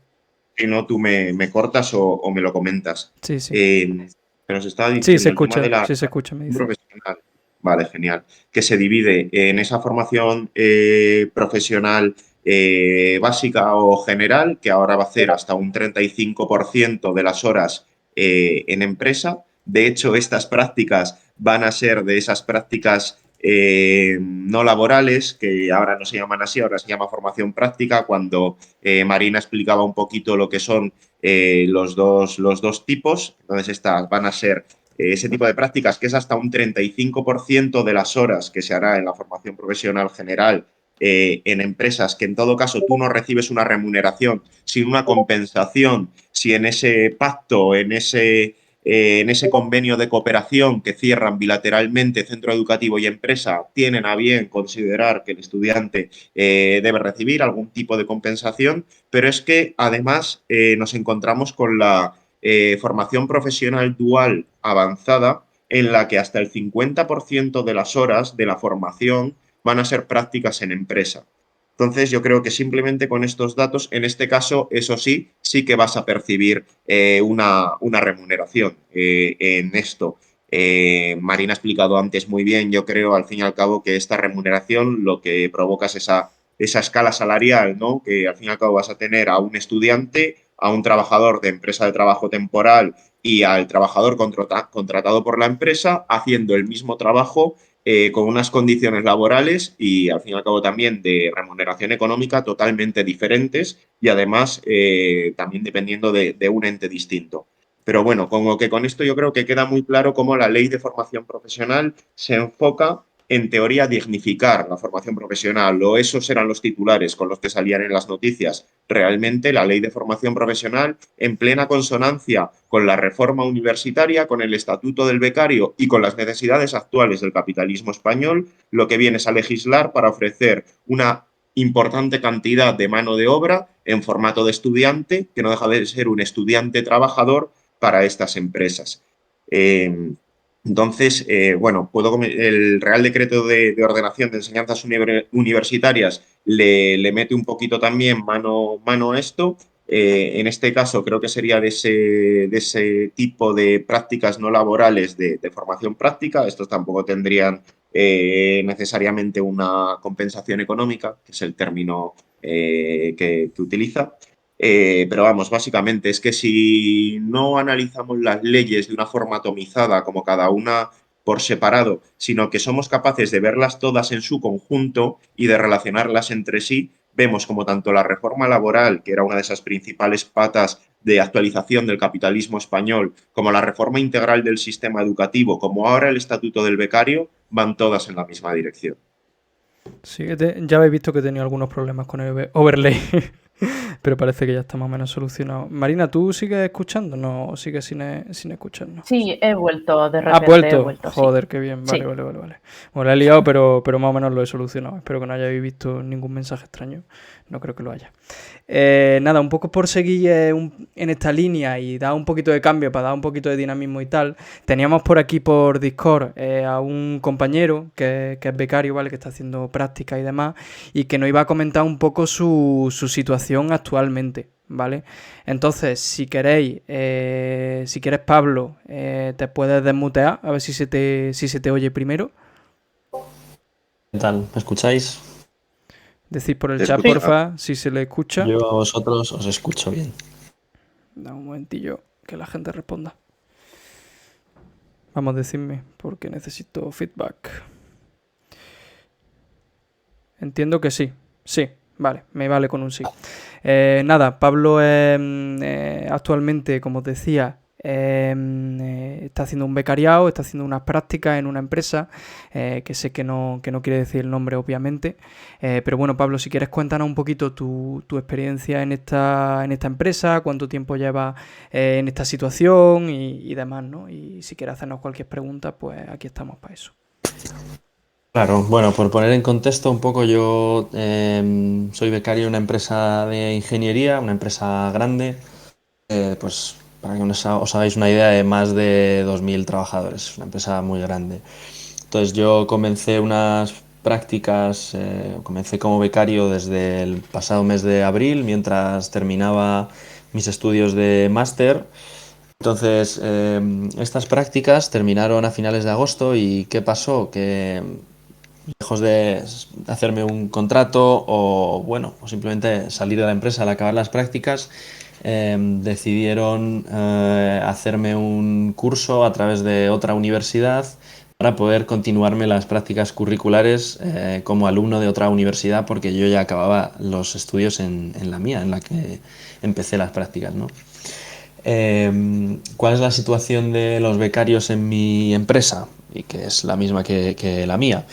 si no, tú me cortas o me lo comentas. Sí, sí. Pero os estaba Sí, se diciendo el tema de escucha, la sí se escucha, me dice. profesional. Vale, genial. Que se divide en esa formación profesional básica o general, que ahora va a hacer hasta un 35% de las horas en empresa, De hecho, estas prácticas van a ser de esas prácticas no laborales, que ahora no se llaman así, ahora se llama formación práctica, cuando Marina explicaba un poquito lo que son los dos tipos. Entonces, estas van a ser ese tipo de prácticas, que es hasta un 35% de las horas que se hará en la formación profesional general en empresas, que en todo caso tú no recibes una remuneración, sino una compensación, si en ese pacto, en ese convenio de cooperación que cierran bilateralmente centro educativo y empresa, tienen a bien considerar que el estudiante debe recibir algún tipo de compensación, pero es que además nos encontramos con la formación profesional dual avanzada, en la que hasta el 50% de las horas de la formación van a ser prácticas en empresa. Entonces, yo creo que simplemente con estos datos, en este caso, eso sí, sí que vas a percibir una remuneración en esto. Marina ha explicado antes muy bien, yo creo, al fin y al cabo, que esta remuneración lo que provoca es esa escala salarial, ¿no? Que al fin y al cabo vas a tener a un estudiante, a un trabajador de empresa de trabajo temporal y al trabajador contratado por la empresa haciendo el mismo trabajo con unas condiciones laborales y al fin y al cabo también de remuneración económica totalmente diferentes y además también dependiendo de un ente distinto. Pero bueno, como que con esto yo creo que queda muy claro cómo la ley de formación profesional se enfoca en teoría dignificar la formación profesional, o esos eran los titulares con los que salían en las noticias. Realmente la ley de formación profesional, en plena consonancia con la reforma universitaria, con el estatuto del becario y con las necesidades actuales del capitalismo español, lo que viene es a legislar para ofrecer una importante cantidad de mano de obra en formato de estudiante, que no deja de ser un estudiante trabajador para estas empresas. Entonces, bueno, el Real Decreto de Ordenación de Enseñanzas Universitarias le mete un poquito también mano a esto. En este caso, creo que sería de ese tipo de prácticas no laborales de formación práctica. Estos tampoco tendrían necesariamente una compensación económica, que es el término que utiliza. Pero vamos, básicamente es que si no analizamos las leyes de una forma atomizada, como cada una por separado, sino que somos capaces de verlas todas en su conjunto y de relacionarlas entre sí, vemos como tanto la reforma laboral, que era una de esas principales patas de actualización del capitalismo español, como la reforma integral del sistema educativo, como ahora el estatuto del becario, van todas en la misma dirección. Sí, ya habéis visto que he tenido algunos problemas con el overlay, pero parece que ya está más o menos solucionado. Marina, ¿tú sigues escuchando? No, sigues sin escucharnos. Sí, he vuelto de ¿Has repente, vuelto? sí. Joder, qué bien. Vale, Sí. vale. Bueno, la he liado, pero más o menos lo he solucionado. Espero que no hayáis visto ningún mensaje extraño. No creo que lo haya. Nada, un poco por seguir en esta línea y dar un poquito de cambio para dar un poquito de dinamismo y tal. Teníamos por aquí por Discord a un compañero que es becario, ¿vale? Que está haciendo práctica y demás. Y que nos iba a comentar un poco su situación actualmente, ¿vale? Entonces, si queréis, si quieres, Pablo, te puedes desmutear, a ver si se te oye primero. ¿Qué tal? ¿Me escucháis? Decid por el Te chat, escucho. porfa, si se le escucha. Yo a vosotros os escucho bien. Da un momentillo que la gente responda. Vamos, decidme, porque necesito feedback. Entiendo que sí. Sí, vale, me vale con un sí. Nada, Pablo actualmente, como os decía, está haciendo un becariado, está haciendo unas prácticas en una empresa, que sé que no quiere decir el nombre, obviamente. Pero bueno, Pablo, si quieres cuéntanos un poquito tu experiencia en esta empresa, cuánto tiempo llevas en esta situación y demás, ¿no? Y si quieres hacernos cualquier pregunta, pues aquí estamos para eso. Claro, bueno, por poner en contexto un poco, yo soy becario en una empresa de ingeniería, una empresa grande, pues para que os hagáis una idea, de más de 2.000 trabajadores, una empresa muy grande. Entonces yo comencé unas prácticas, comencé como becario desde el pasado mes de abril, mientras terminaba mis estudios de máster. Entonces, estas prácticas terminaron a finales de agosto y ¿qué pasó? Que lejos de hacerme un contrato o bueno, o simplemente salir de la empresa al acabar las prácticas, decidieron hacerme un curso a través de otra universidad para poder continuarme las prácticas curriculares como alumno de otra universidad, porque yo ya acababa los estudios en la mía, en la que empecé las prácticas, ¿no? ¿Cuál es la situación de los becarios en mi empresa? Y que es la misma que la mía.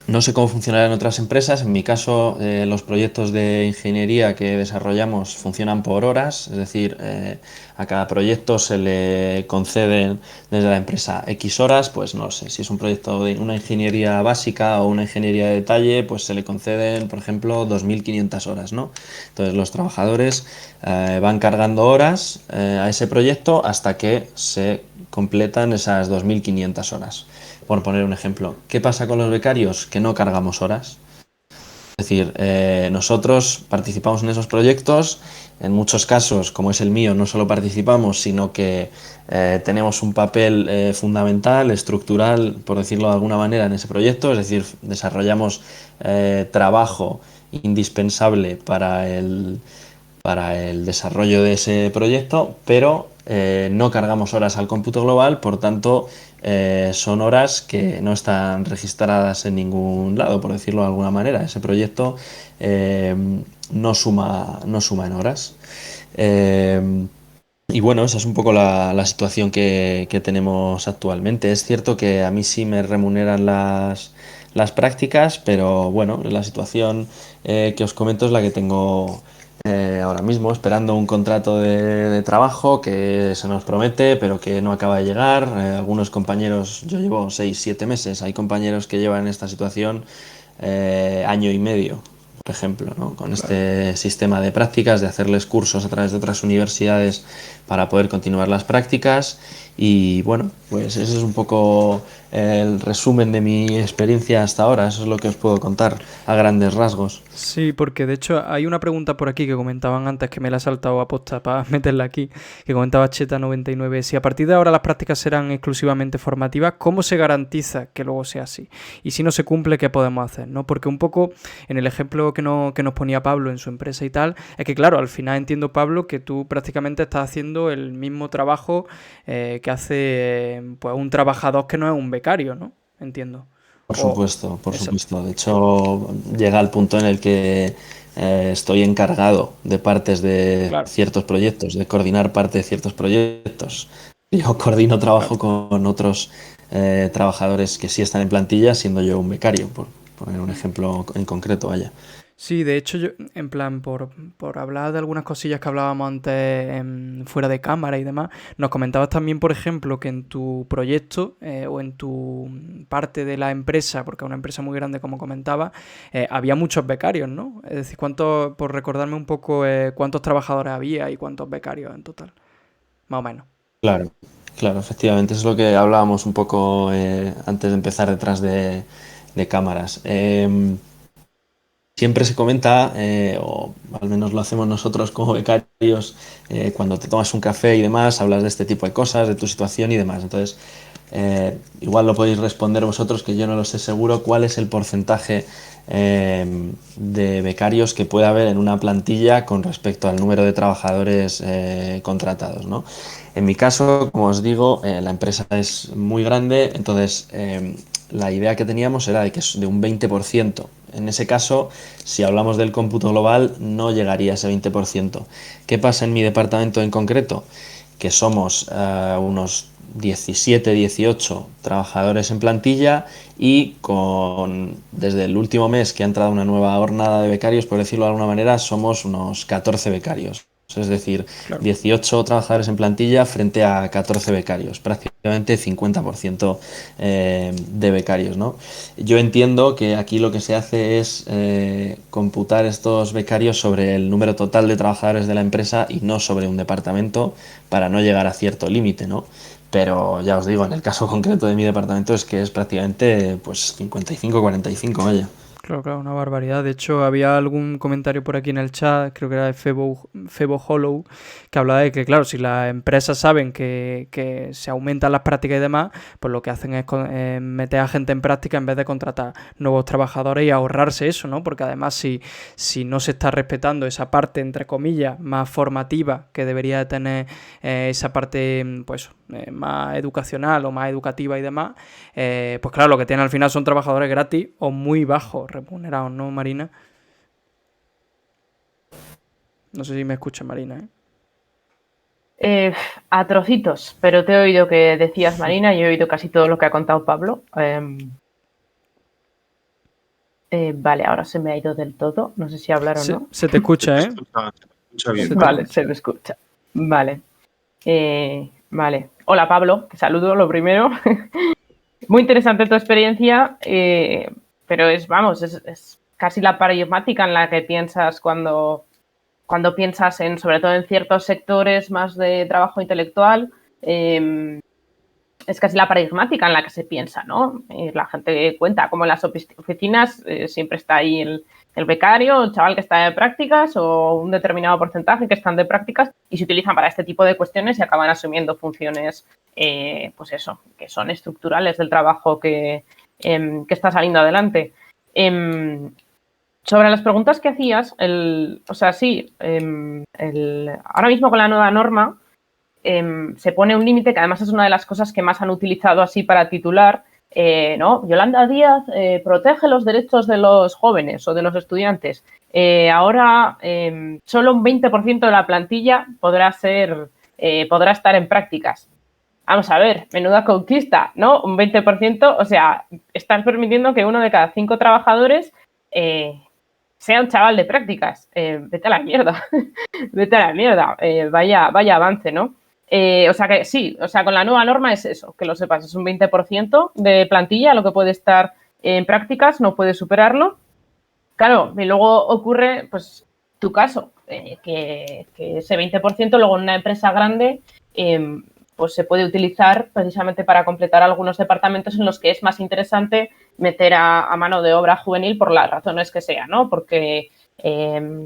No sé cómo funcionará en otras empresas. En mi caso, los proyectos de ingeniería que desarrollamos funcionan por horas, es decir, a cada proyecto se le conceden desde la empresa X horas. Pues no sé, si es un proyecto de una ingeniería básica o una ingeniería de detalle, pues se le conceden, por ejemplo, 2.500 horas, ¿no? Entonces los trabajadores van cargando horas a ese proyecto hasta que se completan esas 2.500 horas. Por poner un ejemplo, ¿qué pasa con los becarios? Que no cargamos horas. Es decir, nosotros participamos en esos proyectos, en muchos casos, como es el mío, no solo participamos, sino que tenemos un papel fundamental, estructural, por decirlo de alguna manera, en ese proyecto, es decir, desarrollamos trabajo indispensable para el desarrollo de ese proyecto, pero no cargamos horas al cómputo global, por tanto, son horas que no están registradas en ningún lado, por decirlo de alguna manera. Ese proyecto no suma en horas. Y bueno, esa es un poco la situación que tenemos actualmente. Es cierto que a mí sí me remuneran las prácticas, pero bueno, la situación que os comento es la que tengo ahora mismo, esperando un contrato de trabajo que se nos promete, pero que no acaba de llegar. Algunos compañeros, yo llevo 6-7 meses, hay compañeros que llevan en esta situación año y medio, por ejemplo, ¿no? Con este sistema de prácticas, de hacerles cursos a través de otras universidades para poder continuar las prácticas. Y bueno, pues ese es un poco el resumen de mi experiencia hasta ahora. Eso es lo que os puedo contar a grandes rasgos. Sí, porque de hecho hay una pregunta por aquí que comentaban antes, que me la he saltado a posta para meterla aquí, que comentaba Cheta99. Si a partir de ahora las prácticas serán exclusivamente formativas, ¿cómo se garantiza que luego sea así? Y si no se cumple, ¿qué podemos hacer? ¿No? Porque un poco en el ejemplo que nos ponía Pablo en su empresa y tal, es que claro, al final entiendo, Pablo, que tú prácticamente estás haciendo el mismo trabajo que hace pues un trabajador que no es un becario, ¿no? Entiendo. Por O supuesto, por eso, supuesto. De hecho, llega el punto en el que estoy encargado de partes de claro, ciertos proyectos, de coordinar parte de ciertos proyectos. Yo coordino claro. trabajo con otros trabajadores que sí están en plantilla, siendo yo un becario, por poner un ejemplo en concreto, vaya. Sí, de hecho, yo, en plan, por hablar de algunas cosillas que hablábamos antes fuera de cámara y demás, nos comentabas también, por ejemplo, que en tu proyecto o en tu parte de la empresa, porque es una empresa muy grande, como comentaba, había muchos becarios, ¿no? Es decir, por recordarme un poco, cuántos trabajadores había y cuántos becarios en total, más o menos. Claro, claro, efectivamente. Eso es lo que hablábamos un poco antes de empezar detrás de cámaras. Siempre se comenta, o al menos lo hacemos nosotros como becarios, cuando te tomas un café y demás, hablas de este tipo de cosas, de tu situación y demás. Entonces, igual lo podéis responder vosotros, que yo no lo sé seguro, cuál es el porcentaje de becarios que puede haber en una plantilla con respecto al número de trabajadores contratados, ¿no? En mi caso, como os digo, la empresa es muy grande, entonces la idea que teníamos era de que es de un 20%. En ese caso, si hablamos del cómputo global, no llegaría a ese 20%. ¿Qué pasa en mi departamento en concreto? Que somos unos 17, 18 trabajadores en plantilla y desde el último mes que ha entrado una nueva jornada de becarios, por decirlo de alguna manera, somos unos 14 becarios. Es decir, Claro. 18 trabajadores en plantilla frente a 14 becarios, prácticamente 50% de becarios, ¿no? Yo entiendo que aquí lo que se hace es computar estos becarios sobre el número total de trabajadores de la empresa y no sobre un departamento para no llegar a cierto límite, ¿no? Pero ya os digo, en el caso concreto de mi departamento es que es prácticamente pues 55-45, vaya. Claro, claro, una barbaridad. De hecho, había algún comentario por aquí en el chat, creo que era de Febo Hollow, que hablaba de que, claro, si las empresas saben que se aumentan las prácticas y demás, pues lo que hacen es meter a gente en práctica en vez de contratar nuevos trabajadores y ahorrarse eso, ¿no? Porque además, si no se está respetando esa parte, entre comillas, más formativa que debería de tener esa parte, pues, más educacional o más educativa y demás, pues claro, lo que tienen al final son trabajadores gratis o muy bajos remunerados, ¿no, Marina? No sé si me escucha, Marina, ¿eh? A trocitos, pero te he oído que decías, Marina, y he oído casi todo lo que ha contado Pablo. Vale, ahora se me ha ido del todo. No sé si hablar o no. Se te escucha, ¿eh? Escucha bien. Vale, se me escucha. Vale. Vale. Hola, Pablo. Te saludo, lo primero. Muy interesante tu experiencia, pero es casi la paradigmática en la que piensas cuando piensas sobre todo en ciertos sectores más de trabajo intelectual. Es casi la paradigmática en la que se piensa, ¿no? La gente cuenta como en las oficinas siempre está ahí el becario, el chaval que está de prácticas o un determinado porcentaje que están de prácticas y se utilizan para este tipo de cuestiones y acaban asumiendo funciones, pues eso, que son estructurales del trabajo que está saliendo adelante. Sobre las preguntas que hacías, ahora mismo con la nueva norma se pone un límite que además es una de las cosas que más han utilizado así para titular, ¿no? Yolanda Díaz protege los derechos de los jóvenes o de los estudiantes. Ahora solo un 20% de la plantilla podrá estar en prácticas. Vamos a ver, menuda conquista, ¿no? Un 20%, o sea, estás permitiendo que 1 de cada 5 trabajadores sea un chaval de prácticas. Vete a la mierda, vete a la mierda. Vaya avance, ¿no? O sea que sí, o sea, con la nueva norma es eso, que lo sepas, es un 20% de plantilla lo que puede estar en prácticas, no puede superarlo. Claro, y luego ocurre, pues, tu caso, que ese 20% luego en una empresa grande pues se puede utilizar precisamente para completar algunos departamentos en los que es más interesante meter a mano de obra juvenil por las razones que sean, ¿no? Porque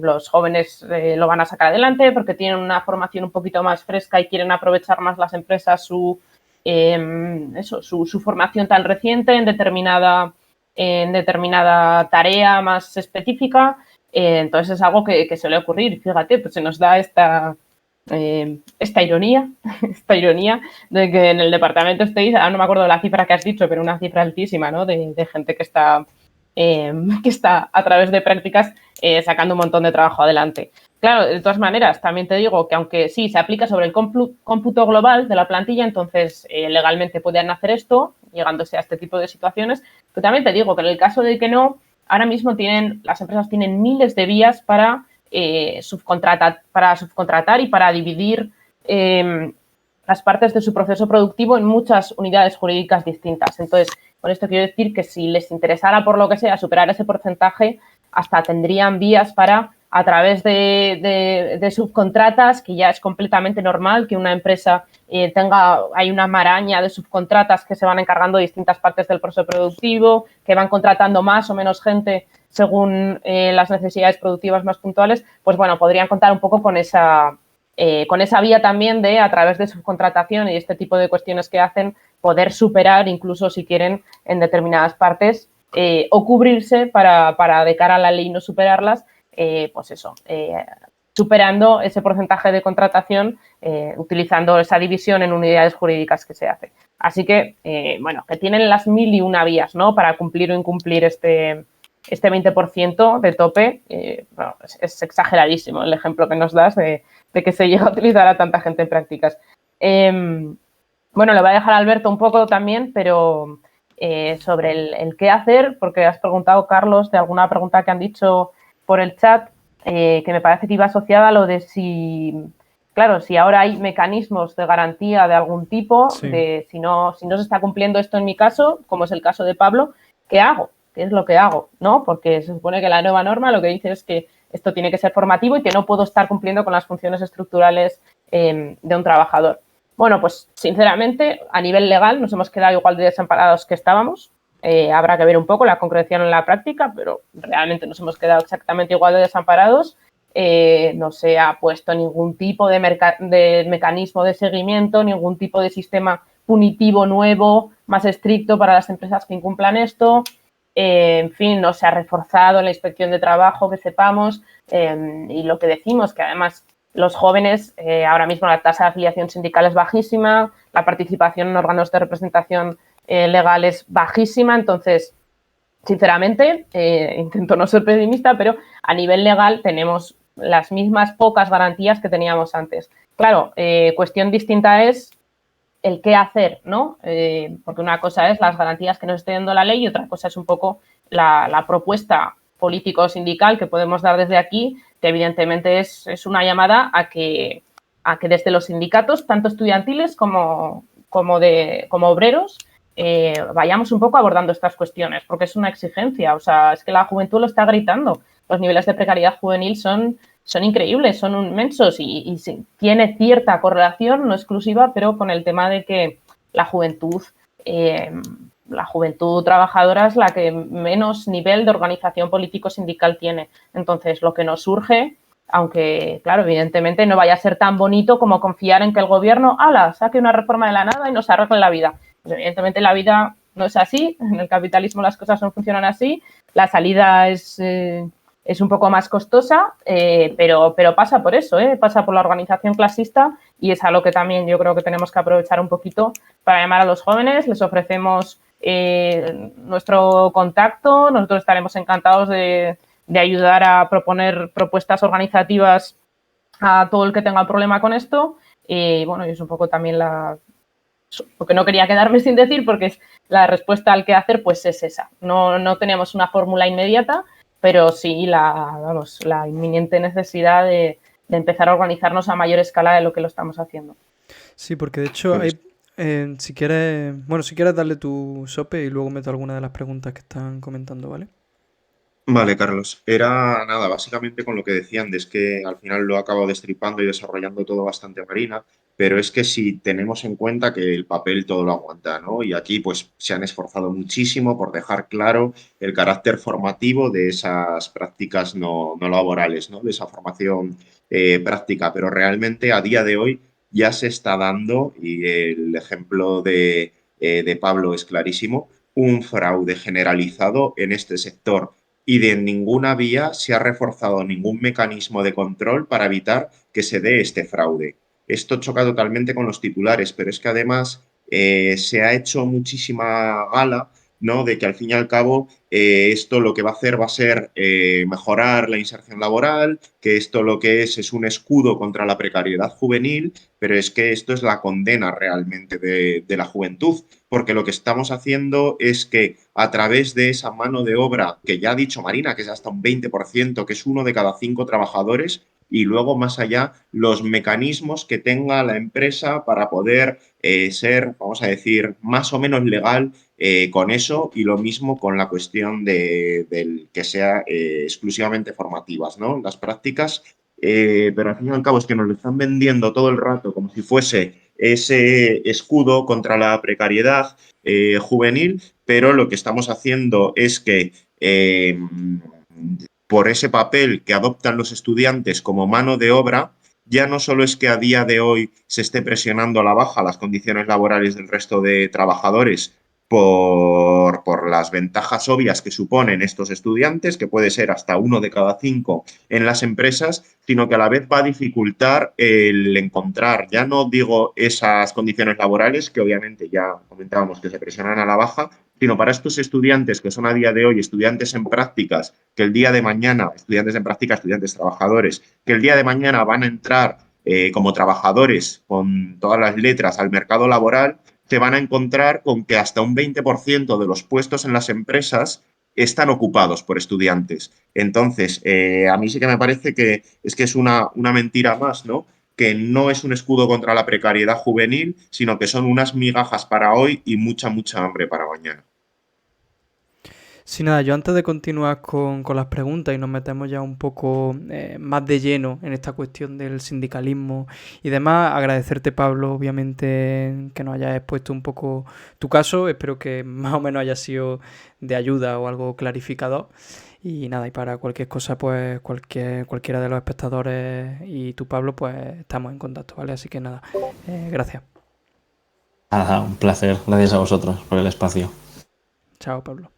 los jóvenes lo van a sacar adelante, porque tienen una formación un poquito más fresca y quieren aprovechar más las empresas su formación tan reciente en determinada tarea más específica. Entonces es algo que suele ocurrir. Fíjate, pues se nos da esta ironía de que en el departamento estéis, no me acuerdo la cifra que has dicho, pero una cifra altísima, ¿no? De gente que está a través de prácticas sacando un montón de trabajo adelante. Claro, de todas maneras, también te digo que aunque sí se aplica sobre el cómputo global de la plantilla, entonces legalmente pueden hacer esto, llegándose a este tipo de situaciones, pero también te digo que en el caso de que no, ahora mismo las empresas tienen miles de vías para subcontratar y para dividir las partes de su proceso productivo en muchas unidades jurídicas distintas. Entonces, con esto quiero decir que si les interesara por lo que sea superar ese porcentaje, hasta tendrían vías para, a través de subcontratas, que ya es completamente normal que una empresa hay una maraña de subcontratas que se van encargando de distintas partes del proceso productivo, que van contratando más o menos gente según las necesidades productivas más puntuales, pues bueno, podrían contar un poco con esa vía también de, a través de subcontratación y este tipo de cuestiones que hacen, poder superar, incluso si quieren, en determinadas partes, o cubrirse para de cara a la ley no superarlas, pues eso, superando ese porcentaje de contratación, utilizando esa división en unidades jurídicas que se hace. Así que, bueno, que tienen las 1001 vías, ¿no? Para cumplir o incumplir este 20% de tope. Bueno, es exageradísimo el ejemplo que nos das de que se llega a utilizar a tanta gente en prácticas. Bueno, le voy a dejar a Alberto un poco también, pero sobre el qué hacer, porque has preguntado, Carlos, de alguna pregunta que han dicho por el chat, que me parece que iba asociada a lo de si ahora hay mecanismos de garantía de algún tipo, sí, de si no se está cumpliendo esto en mi caso, como es el caso de Pablo, ¿qué hago? ¿Qué es lo que hago? ¿No? Porque se supone que la nueva norma lo que dice es que esto tiene que ser formativo y que no puedo estar cumpliendo con las funciones estructurales de un trabajador. Bueno, pues sinceramente, a nivel legal nos hemos quedado igual de desamparados que estábamos. Habrá que ver un poco la concreción en la práctica, pero realmente nos hemos quedado exactamente igual de desamparados. No se ha puesto ningún tipo de mecanismo de seguimiento, ningún tipo de sistema punitivo nuevo, más estricto para las empresas que incumplan esto. En fin, no se ha reforzado la inspección de trabajo, que sepamos, y lo que decimos, que además los jóvenes, ahora mismo la tasa de afiliación sindical es bajísima, la participación en órganos de representación legal es bajísima, entonces, sinceramente, intento no ser pesimista, pero a nivel legal tenemos las mismas pocas garantías que teníamos antes. Claro, cuestión distinta es el qué hacer, ¿no? Porque una cosa es las garantías que nos esté dando la ley y otra cosa es un poco la propuesta político-sindical que podemos dar desde aquí, que evidentemente es una llamada a que desde los sindicatos, tanto estudiantiles como obreros, vayamos un poco abordando estas cuestiones, porque es una exigencia, o sea, es que la juventud lo está gritando. Los niveles de precariedad juvenil son increíbles, son inmensos y sí, tiene cierta correlación, no exclusiva, pero con el tema de que la juventud trabajadora es la que menos nivel de organización político-sindical tiene. Entonces, lo que nos surge, aunque, claro, evidentemente no vaya a ser tan bonito como confiar en que el gobierno, saque una reforma de la nada y nos arregle la vida. Pues evidentemente la vida no es así, en el capitalismo las cosas no funcionan así, la salida es un poco más costosa, pero pasa por eso, pasa por la organización clasista y es algo que también yo creo que tenemos que aprovechar un poquito para llamar a los jóvenes. Les ofrecemos nuestro contacto, nosotros estaremos encantados de ayudar a proponer propuestas organizativas a todo el que tenga problema con esto. Y bueno, y es un poco también porque no quería quedarme sin decir, porque es la respuesta al qué hacer, pues es esa. No tenemos una fórmula inmediata, pero sí la inminente necesidad de empezar a organizarnos a mayor escala de lo que lo estamos haciendo. Sí, porque de hecho hay, si quieres darle tu sope y luego meto alguna de las preguntas que están comentando, ¿vale? Vale, Carlos. Era nada, básicamente con lo que decían, es que al final lo he acabado destripando y desarrollando todo bastante Marina, pero es que si tenemos en cuenta que el papel todo lo aguanta, ¿no? Y aquí pues se han esforzado muchísimo por dejar claro el carácter formativo de esas prácticas no laborales, ¿no? De esa formación práctica, pero realmente a día de hoy ya se está dando, y el ejemplo de Pablo es clarísimo, un fraude generalizado en este sector y de ninguna vía se ha reforzado ningún mecanismo de control para evitar que se dé este fraude. Esto choca totalmente con los titulares, pero es que además se ha hecho muchísima gala, ¿no? De que al fin y al cabo esto lo que va a hacer va a ser mejorar la inserción laboral, que esto lo que es un escudo contra la precariedad juvenil, pero es que esto es la condena realmente de la juventud, porque lo que estamos haciendo es que a través de esa mano de obra, que ya ha dicho Marina, que es hasta un 20%, que es 1 de cada 5 trabajadores, y luego más allá los mecanismos que tenga la empresa para poder ser, vamos a decir, más o menos legal con eso, y lo mismo con la cuestión del que sea exclusivamente formativas, ¿no? Las prácticas, pero al fin y al cabo es que nos lo están vendiendo todo el rato como si fuese ese escudo contra la precariedad juvenil, pero lo que estamos haciendo es que por ese papel que adoptan los estudiantes como mano de obra, ya no solo es que a día de hoy se esté presionando a la baja las condiciones laborales del resto de trabajadores por las ventajas obvias que suponen estos estudiantes, que puede ser hasta 1 de cada 5 en las empresas, sino que a la vez va a dificultar el encontrar, ya no digo esas condiciones laborales, que obviamente ya comentábamos que se presionan a la baja, sino para estos estudiantes que son a día de hoy estudiantes en prácticas, que el día de mañana, estudiantes en práctica, estudiantes trabajadores, que el día de mañana van a entrar como trabajadores con todas las letras al mercado laboral, se van a encontrar con que hasta un 20% de los puestos en las empresas están ocupados por estudiantes. Entonces, a mí sí que me parece que es una mentira más, ¿no? Que no es un escudo contra la precariedad juvenil, sino que son unas migajas para hoy y mucha hambre para mañana. Sí, nada, yo antes de continuar con las preguntas y nos metemos ya un poco más de lleno en esta cuestión del sindicalismo y demás, agradecerte, Pablo, obviamente, que nos hayas expuesto un poco tu caso. Espero que más o menos haya sido de ayuda o algo clarificador. Y nada, y para cualquier cosa, pues cualquiera de los espectadores y tú, Pablo, pues estamos en contacto, ¿vale? Así que nada, gracias. Ajá, un placer. Gracias a vosotros por el espacio. Chao, Pablo.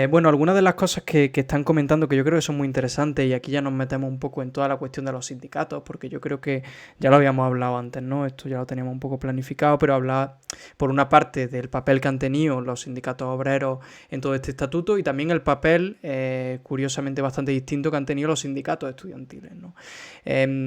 Bueno, algunas de las cosas que están comentando que yo creo que son muy interesantes, y aquí ya nos metemos un poco en toda la cuestión de los sindicatos, porque yo creo que ya lo habíamos hablado antes, ¿no? Esto ya lo teníamos un poco planificado, pero hablar por una parte del papel que han tenido los sindicatos obreros en todo este estatuto, y también el papel, curiosamente bastante distinto, que han tenido los sindicatos estudiantiles, ¿no?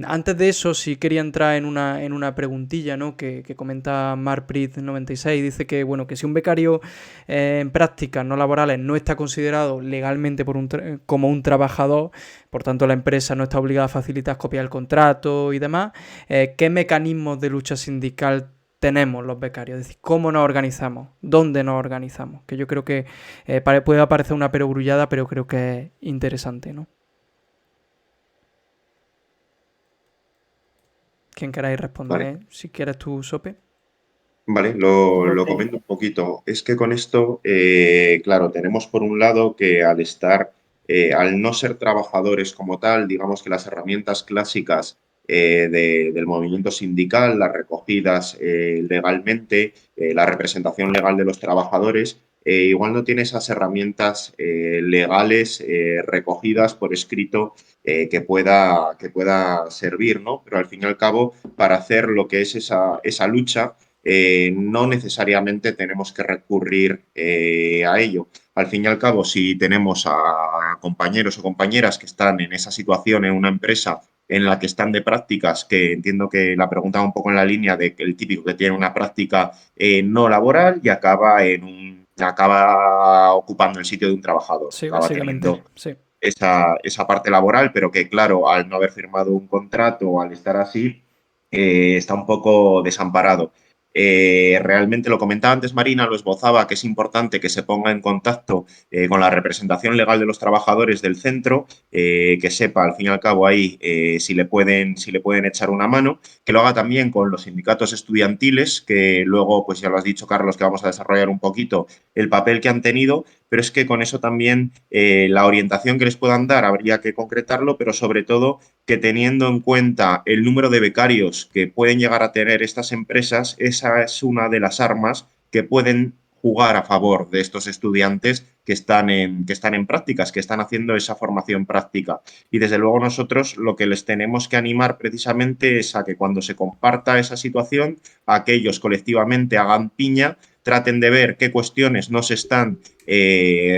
Antes de eso, sí quería entrar en una preguntilla, ¿no? que comenta Marprit96, dice que, bueno, que si un becario en prácticas no laborales no está considerado legalmente como un trabajador, por tanto la empresa no está obligada a facilitar copias del contrato y demás, ¿qué mecanismos de lucha sindical tenemos los becarios? Es decir, ¿cómo nos organizamos? ¿Dónde nos organizamos? Que yo creo que puede parecer una perogrullada, pero creo que es interesante, ¿no? ¿Quién queráis responder? Vale. Si quieres tú, Sope. Vale, lo comento un poquito. Es que con esto, claro, tenemos por un lado que al no ser trabajadores como tal, digamos que las herramientas clásicas del movimiento sindical, las recogidas legalmente, la representación legal de los trabajadores, igual no tiene esas herramientas legales recogidas por escrito que pueda servir, ¿no? Pero al fin y al cabo, para hacer lo que es esa lucha, no necesariamente tenemos que recurrir a ello. Al fin y al cabo, si tenemos a compañeros o compañeras que están en esa situación en una empresa en la que están de prácticas, que entiendo que la pregunta va un poco en la línea de que el típico que tiene una práctica no laboral y acaba ocupando el sitio de un trabajador, Sí, acaba básicamente, teniendo sí. esa parte laboral, pero que claro, al no haber firmado un contrato o al estar así, está un poco desamparado. Realmente lo comentaba antes Marina, lo esbozaba, que es importante que se ponga en contacto con la representación legal de los trabajadores del centro, que sepa al fin y al cabo ahí si le pueden echar una mano, que lo haga también con los sindicatos estudiantiles, que luego, pues ya lo has dicho Carlos, que vamos a desarrollar un poquito el papel que han tenido, pero es que con eso también la orientación que les puedan dar habría que concretarlo, pero sobre todo que teniendo en cuenta el número de becarios que pueden llegar a tener estas empresas, esa es una de las armas que pueden jugar a favor de estos estudiantes que están en prácticas, que están haciendo esa formación práctica. Y desde luego nosotros lo que les tenemos que animar precisamente es a que cuando se comparta esa situación, aquellos colectivamente hagan piña, traten de ver qué cuestiones no se están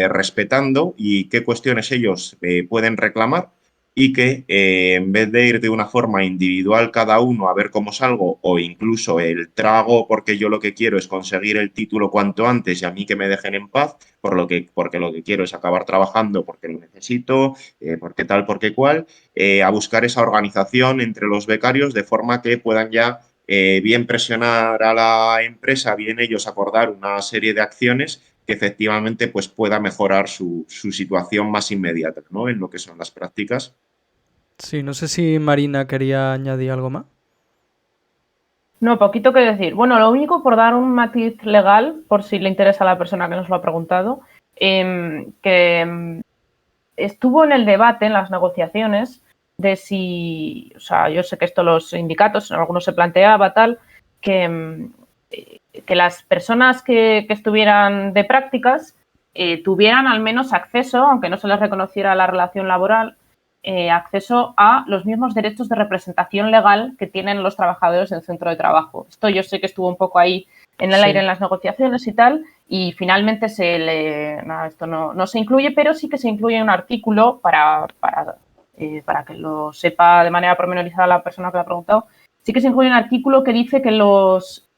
respetando y qué cuestiones ellos pueden reclamar, y que en vez de ir de una forma individual cada uno a ver cómo salgo, o incluso el trago porque yo lo que quiero es conseguir el título cuanto antes y a mí que me dejen en paz, porque lo que quiero es acabar trabajando porque lo necesito, porque tal, porque cual, a buscar esa organización entre los becarios de forma que puedan ya bien presionar a la empresa, bien ellos acordar una serie de acciones que efectivamente pues, pueda mejorar su situación más inmediata, ¿no? En lo que son las prácticas. Sí, no sé si Marina quería añadir algo más. No, poquito que decir. Bueno, lo único por dar un matiz legal, por si le interesa a la persona que nos lo ha preguntado, que estuvo en el debate, en las negociaciones, de si, o sea, yo sé que esto los sindicatos, en algunos se planteaba tal, que las personas que estuvieran de prácticas tuvieran al menos acceso, aunque no se les reconociera la relación laboral, acceso a los mismos derechos de representación legal que tienen los trabajadores del centro de trabajo. Esto yo sé que estuvo un poco ahí en el aire en las negociaciones y tal, y finalmente esto no se incluye, pero sí que se incluye un artículo para que lo sepa de manera pormenorizada la persona que lo ha preguntado. Sí que se incluye un artículo que dice que los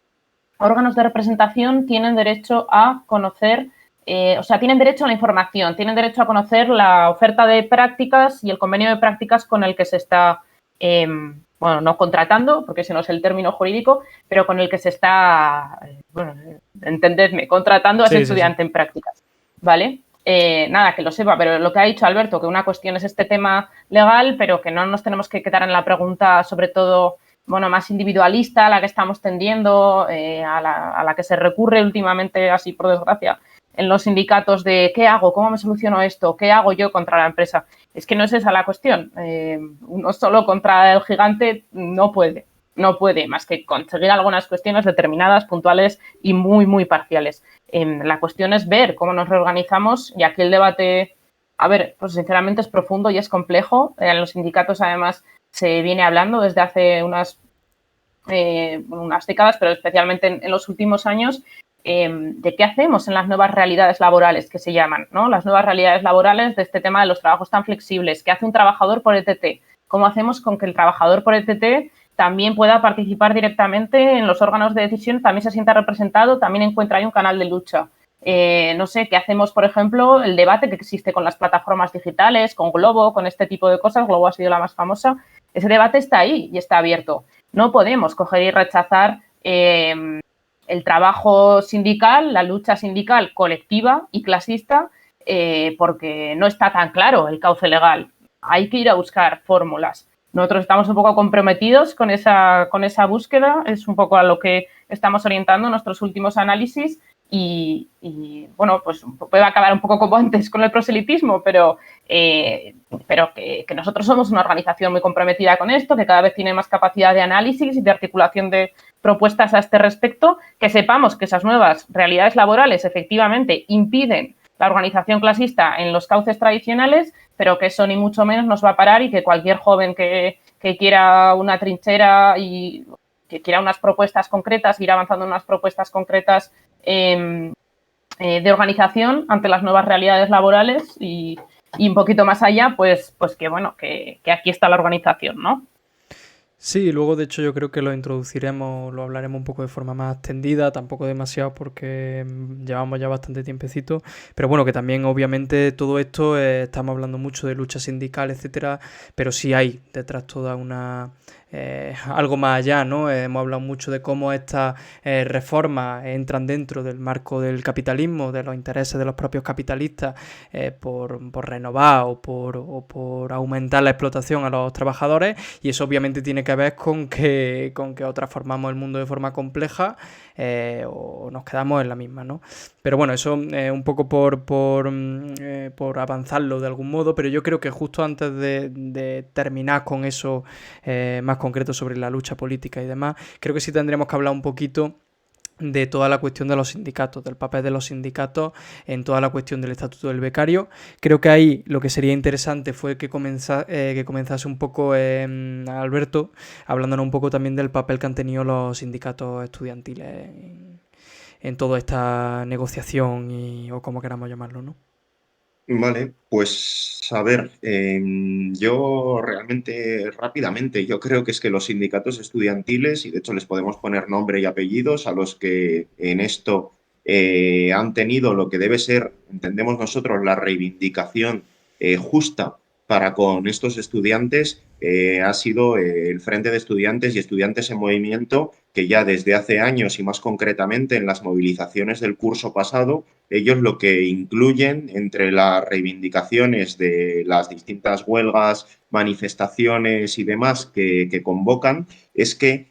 órganos de representación tienen derecho a conocer, tienen derecho a la información, tienen derecho a conocer la oferta de prácticas y el convenio de prácticas con el que se está, no contratando, porque ese no es el término jurídico, pero con el que se está, entendedme, contratando a ese estudiante en prácticas, ¿vale? nada, que lo sepa, pero lo que ha dicho Alberto, que una cuestión es este tema legal, pero que no nos tenemos que quedar en la pregunta, sobre todo, bueno, más individualista, a la que estamos tendiendo, a la que se recurre últimamente, así por desgracia, en los sindicatos de ¿qué hago? ¿Cómo me soluciono esto? ¿Qué hago yo contra la empresa? Es que no es esa la cuestión. Uno solo contra el gigante no puede más que conseguir algunas cuestiones determinadas, puntuales y muy, muy parciales. La cuestión es ver cómo nos reorganizamos y aquí el debate, a ver, pues sinceramente es profundo y es complejo. En los sindicatos además se viene hablando desde hace unas décadas, pero especialmente en los últimos años, de qué hacemos en las nuevas realidades laborales que se llaman, ¿no? Las nuevas realidades laborales de este tema de los trabajos tan flexibles. ¿Qué hace un trabajador por ETT? ¿Cómo hacemos con que el trabajador por ETT también pueda participar directamente en los órganos de decisión, también se sienta representado, también encuentra ahí un canal de lucha? No sé, ¿qué hacemos, por ejemplo, el debate que existe con las plataformas digitales, con Globo, con este tipo de cosas? Globo ha sido la más famosa. Ese debate está ahí y está abierto. No podemos coger y rechazar el trabajo sindical, la lucha sindical colectiva y clasista, porque no está tan claro el cauce legal. Hay que ir a buscar fórmulas. Nosotros estamos un poco comprometidos con esa búsqueda, es un poco a lo que estamos orientando nuestros últimos análisis y bueno, pues puede acabar un poco como antes con el proselitismo, pero que nosotros somos una organización muy comprometida con esto, que cada vez tiene más capacidad de análisis y de articulación de propuestas a este respecto, que sepamos que esas nuevas realidades laborales efectivamente impiden la organización clasista en los cauces tradicionales, pero que eso ni mucho menos nos va a parar y que cualquier joven que quiera una trinchera y que quiera unas propuestas concretas, ir avanzando en unas propuestas concretas de organización ante las nuevas realidades laborales y un poquito más allá, pues que bueno, que aquí está la organización, ¿no? Sí, luego de hecho yo creo que lo introduciremos, lo hablaremos un poco de forma más extendida, tampoco demasiado porque llevamos ya bastante tiempecito, pero bueno, que también obviamente todo esto, estamos hablando mucho de lucha sindical, etcétera, pero sí hay detrás toda una... algo más allá, ¿no? Hemos hablado mucho de cómo estas reformas entran dentro del marco del capitalismo, de los intereses de los propios capitalistas, por renovar o por aumentar la explotación a los trabajadores, y eso obviamente tiene que ver con que o transformamos el mundo de forma compleja o nos quedamos en la misma, ¿no? Pero bueno, eso un poco por avanzarlo de algún modo, pero yo creo que justo antes de terminar con eso más concreto sobre la lucha política y demás, creo que sí tendremos que hablar un poquito de toda la cuestión de los sindicatos, del papel de los sindicatos en toda la cuestión del estatuto del becario. Creo que ahí lo que sería interesante fue que comenzase un poco Alberto, hablándonos un poco también del papel que han tenido los sindicatos estudiantiles en toda esta negociación o como queramos llamarlo, ¿no? Vale, pues a ver, yo realmente rápidamente, yo creo que es que los sindicatos estudiantiles, y de hecho les podemos poner nombre y apellidos a los que en esto han tenido lo que debe ser, entendemos nosotros, la reivindicación justa para con estos estudiantes, ha sido el Frente de Estudiantes y Estudiantes en Movimiento, que ya desde hace años y más concretamente en las movilizaciones del curso pasado, ellos lo que incluyen entre las reivindicaciones de las distintas huelgas, manifestaciones y demás que convocan es que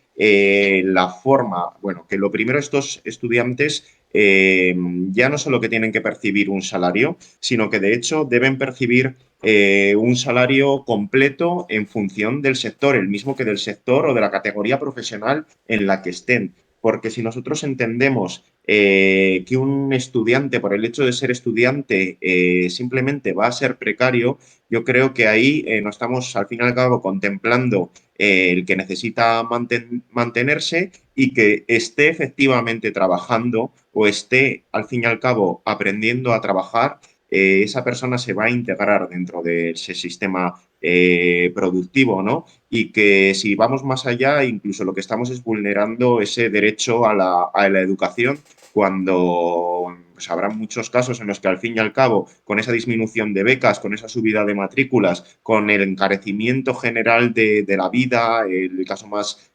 la forma, bueno, que lo primero estos estudiantes ya no solo que tienen que percibir un salario, sino que de hecho deben percibir un salario completo en función del sector, el mismo que del sector o de la categoría profesional en la que estén. Porque si nosotros entendemos que un estudiante, por el hecho de ser estudiante, simplemente va a ser precario, yo creo que ahí no estamos, al fin y al cabo, contemplando el que necesita mantenerse y que esté efectivamente trabajando o esté, al fin y al cabo, aprendiendo a trabajar, esa persona se va a integrar dentro de ese sistema productivo, ¿no? Y que si vamos más allá, incluso lo que estamos es vulnerando ese derecho a la educación, cuando pues, habrá muchos casos en los que al fin y al cabo, con esa disminución de becas, con esa subida de matrículas, con el encarecimiento general de la vida, el caso más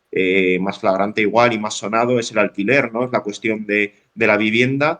flagrante igual y más sonado es el alquiler, ¿no? Es la cuestión de la vivienda.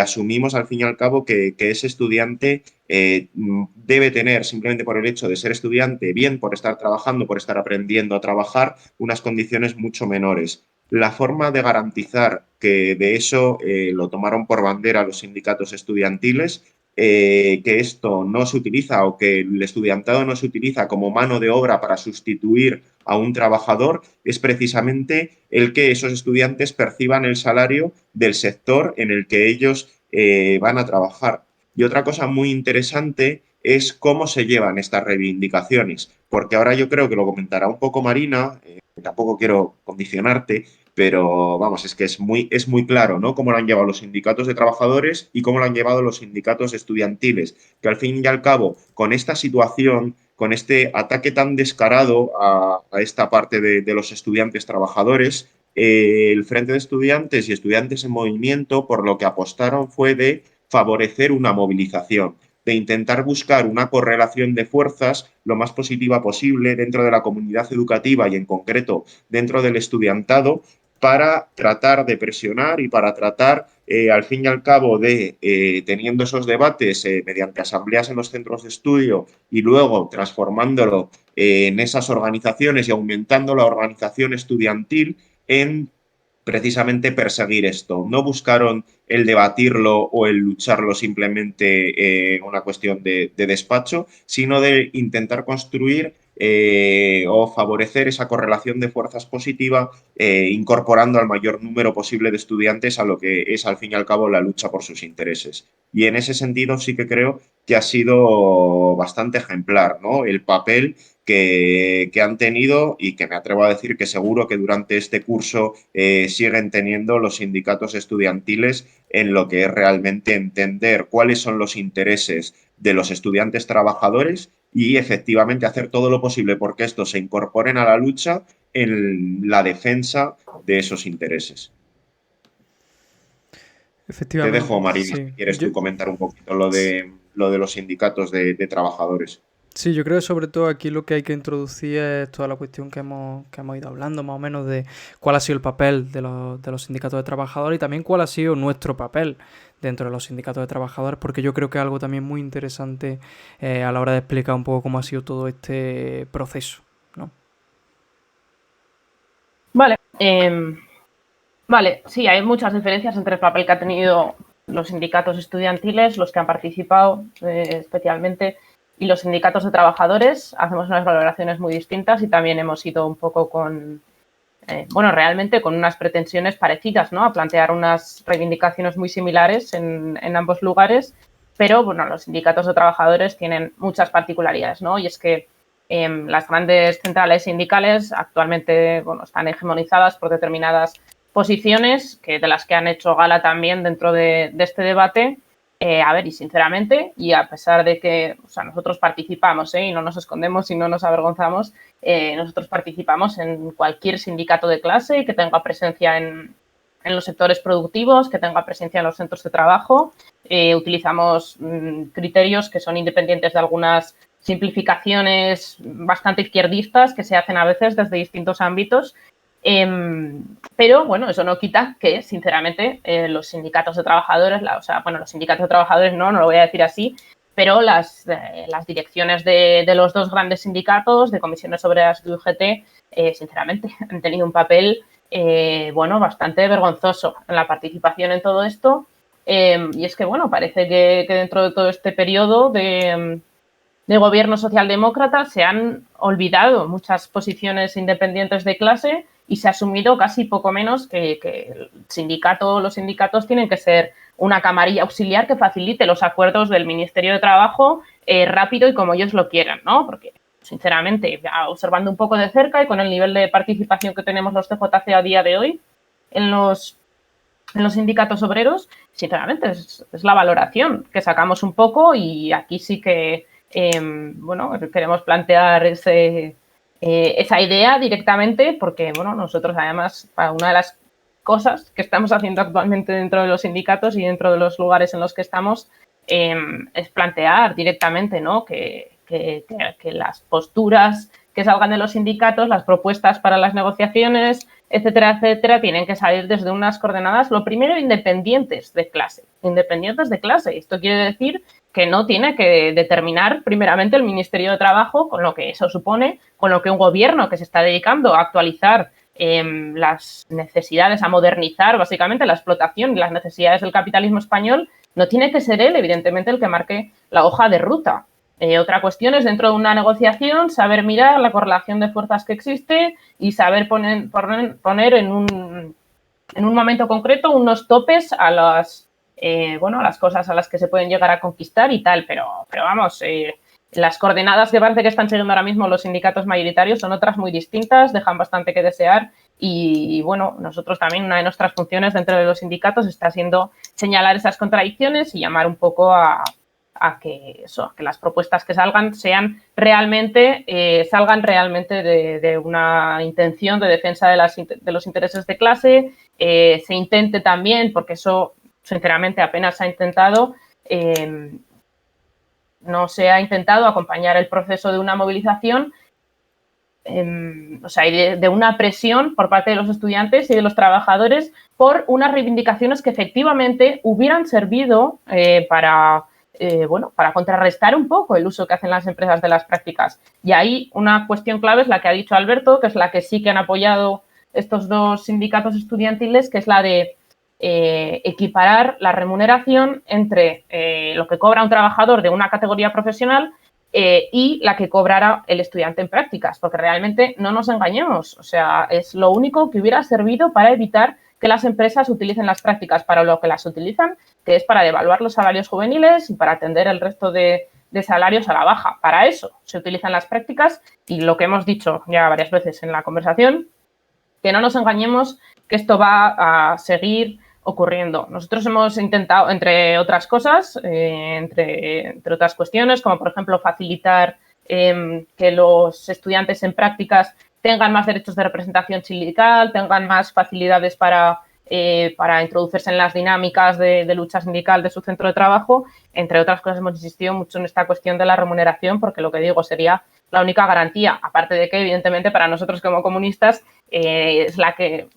asumimos al fin y al cabo que ese estudiante debe tener, simplemente por el hecho de ser estudiante, bien por estar trabajando, por estar aprendiendo a trabajar, unas condiciones mucho menores. La forma de garantizar que de eso lo tomaron por bandera los sindicatos estudiantiles, que esto no se utiliza o que el estudiantado no se utiliza como mano de obra para sustituir a un trabajador, es precisamente el que esos estudiantes perciban el salario del sector en el que ellos van a trabajar. Y otra cosa muy interesante es cómo se llevan estas reivindicaciones, porque ahora yo creo que lo comentará un poco Marina, tampoco quiero condicionarte, pero vamos, es que es muy claro, ¿no? Cómo lo han llevado los sindicatos de trabajadores y cómo lo han llevado los sindicatos estudiantiles, que al fin y al cabo, con esta situación, con este ataque tan descarado a esta parte de los estudiantes trabajadores, el Frente de Estudiantes y Estudiantes en Movimiento, por lo que apostaron fue de favorecer una movilización, de intentar buscar una correlación de fuerzas lo más positiva posible dentro de la comunidad educativa y en concreto dentro del estudiantado, para tratar de presionar y para tratar, al fin y al cabo, de, teniendo esos debates mediante asambleas en los centros de estudio y luego transformándolo en esas organizaciones y aumentando la organización estudiantil, en precisamente perseguir esto. No buscaron el debatirlo o el lucharlo simplemente una cuestión de despacho, sino de intentar construir o favorecer esa correlación de fuerzas positiva, incorporando al mayor número posible de estudiantes a lo que es al fin y al cabo la lucha por sus intereses. Y en ese sentido sí que creo que ha sido bastante ejemplar, ¿no? El papel que han tenido y que me atrevo a decir que seguro que durante este curso siguen teniendo los sindicatos estudiantiles en lo que es realmente entender cuáles son los intereses de los estudiantes trabajadores y efectivamente hacer todo lo posible porque estos se incorporen a la lucha en la defensa de esos intereses. Te Efectivamente, dejo, Marina, sí. si quieres tú comentar un poquito lo de los sindicatos de trabajadores. Sí, yo creo que sobre todo aquí lo que hay que introducir es toda la cuestión que hemos ido hablando, más o menos, de cuál ha sido el papel de los sindicatos de trabajadores y también cuál ha sido nuestro papel dentro de los sindicatos de trabajadores, porque yo creo que es algo también muy interesante a la hora de explicar un poco cómo ha sido todo este proceso, ¿no? Vale, vale, sí, hay muchas diferencias entre el papel que han tenido los sindicatos estudiantiles, los que han participado especialmente, y los sindicatos de trabajadores. Hacemos unas valoraciones muy distintas y también hemos ido un poco con, bueno, realmente con unas pretensiones parecidas, ¿no? A plantear unas reivindicaciones muy similares en ambos lugares, pero, bueno, los sindicatos de trabajadores tienen muchas particularidades, ¿no? Y es que las grandes centrales sindicales actualmente, bueno, están hegemonizadas por determinadas posiciones de las que han hecho gala también dentro de este debate. A ver, y sinceramente, y a pesar de que, o sea, nosotros participamos y no nos escondemos y no nos avergonzamos, nosotros participamos en cualquier sindicato de clase que tenga presencia en los sectores productivos, que tenga presencia en los centros de trabajo. Utilizamos criterios que son independientes de algunas simplificaciones bastante izquierdistas que se hacen a veces desde distintos ámbitos. Pero bueno, eso no quita que, sinceramente, los sindicatos de trabajadores, los sindicatos de trabajadores no lo voy a decir así, pero las direcciones de los dos grandes sindicatos, de Comisiones Obreras y UGT, sinceramente, han tenido un papel, bastante vergonzoso en la participación en todo esto. Y es que, bueno, parece que dentro de todo este periodo de gobierno socialdemócrata se han olvidado muchas posiciones independientes de clase y se ha asumido casi poco menos que el sindicato o los sindicatos tienen que ser una camarilla auxiliar que facilite los acuerdos del Ministerio de Trabajo rápido y como ellos lo quieran, ¿no? Porque, sinceramente, observando un poco de cerca y con el nivel de participación que tenemos los CJC a día de hoy en los sindicatos obreros, sinceramente, es la valoración que sacamos un poco y aquí sí que queremos plantear esa idea directamente porque, bueno, nosotros además, una de las cosas que estamos haciendo actualmente dentro de los sindicatos y dentro de los lugares en los que estamos es plantear directamente, ¿no? Que las posturas que salgan de los sindicatos, las propuestas para las negociaciones, etcétera, etcétera, tienen que salir desde unas coordenadas, lo primero, independientes de clase. Esto quiere decir que no tiene que determinar primeramente el Ministerio de Trabajo, con lo que eso supone, con lo que un gobierno que se está dedicando a actualizar las necesidades, a modernizar básicamente la explotación y las necesidades del capitalismo español, no tiene que ser él, evidentemente, el que marque la hoja de ruta. Otra cuestión es, dentro de una negociación, saber mirar la correlación de fuerzas que existe y saber poner en un momento concreto unos topes a las cosas a las que se pueden llegar a conquistar y tal, pero vamos, las coordenadas que parece que están siguiendo ahora mismo los sindicatos mayoritarios son otras muy distintas, dejan bastante que desear y bueno, nosotros también, una de nuestras funciones dentro de los sindicatos está siendo señalar esas contradicciones y llamar un poco a que las propuestas que salgan realmente de una intención de defensa de los intereses de clase, se intente también, porque eso sinceramente apenas se ha intentado, no se ha intentado acompañar el proceso de una movilización, de una presión por parte de los estudiantes y de los trabajadores por unas reivindicaciones que efectivamente hubieran servido para contrarrestar un poco el uso que hacen las empresas de las prácticas. Y ahí una cuestión clave es la que ha dicho Alberto, que es la que sí que han apoyado estos dos sindicatos estudiantiles, que es la de equiparar la remuneración entre lo que cobra un trabajador de una categoría profesional y la que cobrara el estudiante en prácticas, porque realmente no nos engañemos, o sea, es lo único que hubiera servido para evitar que las empresas utilicen las prácticas para lo que las utilizan, que es para devaluar los salarios juveniles y para atender el resto de salarios a la baja. Para eso se utilizan las prácticas y lo que hemos dicho ya varias veces en la conversación, que no nos engañemos, que esto va a seguir ocurriendo. Nosotros hemos intentado, entre otras cosas, entre otras cuestiones, como por ejemplo facilitar que los estudiantes en prácticas tengan más derechos de representación sindical, tengan más facilidades para introducirse en las dinámicas de lucha sindical de su centro de trabajo. Entre otras cosas, hemos insistido mucho en esta cuestión de la remuneración, porque lo que digo sería la única garantía, aparte de que, evidentemente, para nosotros como comunistas es la que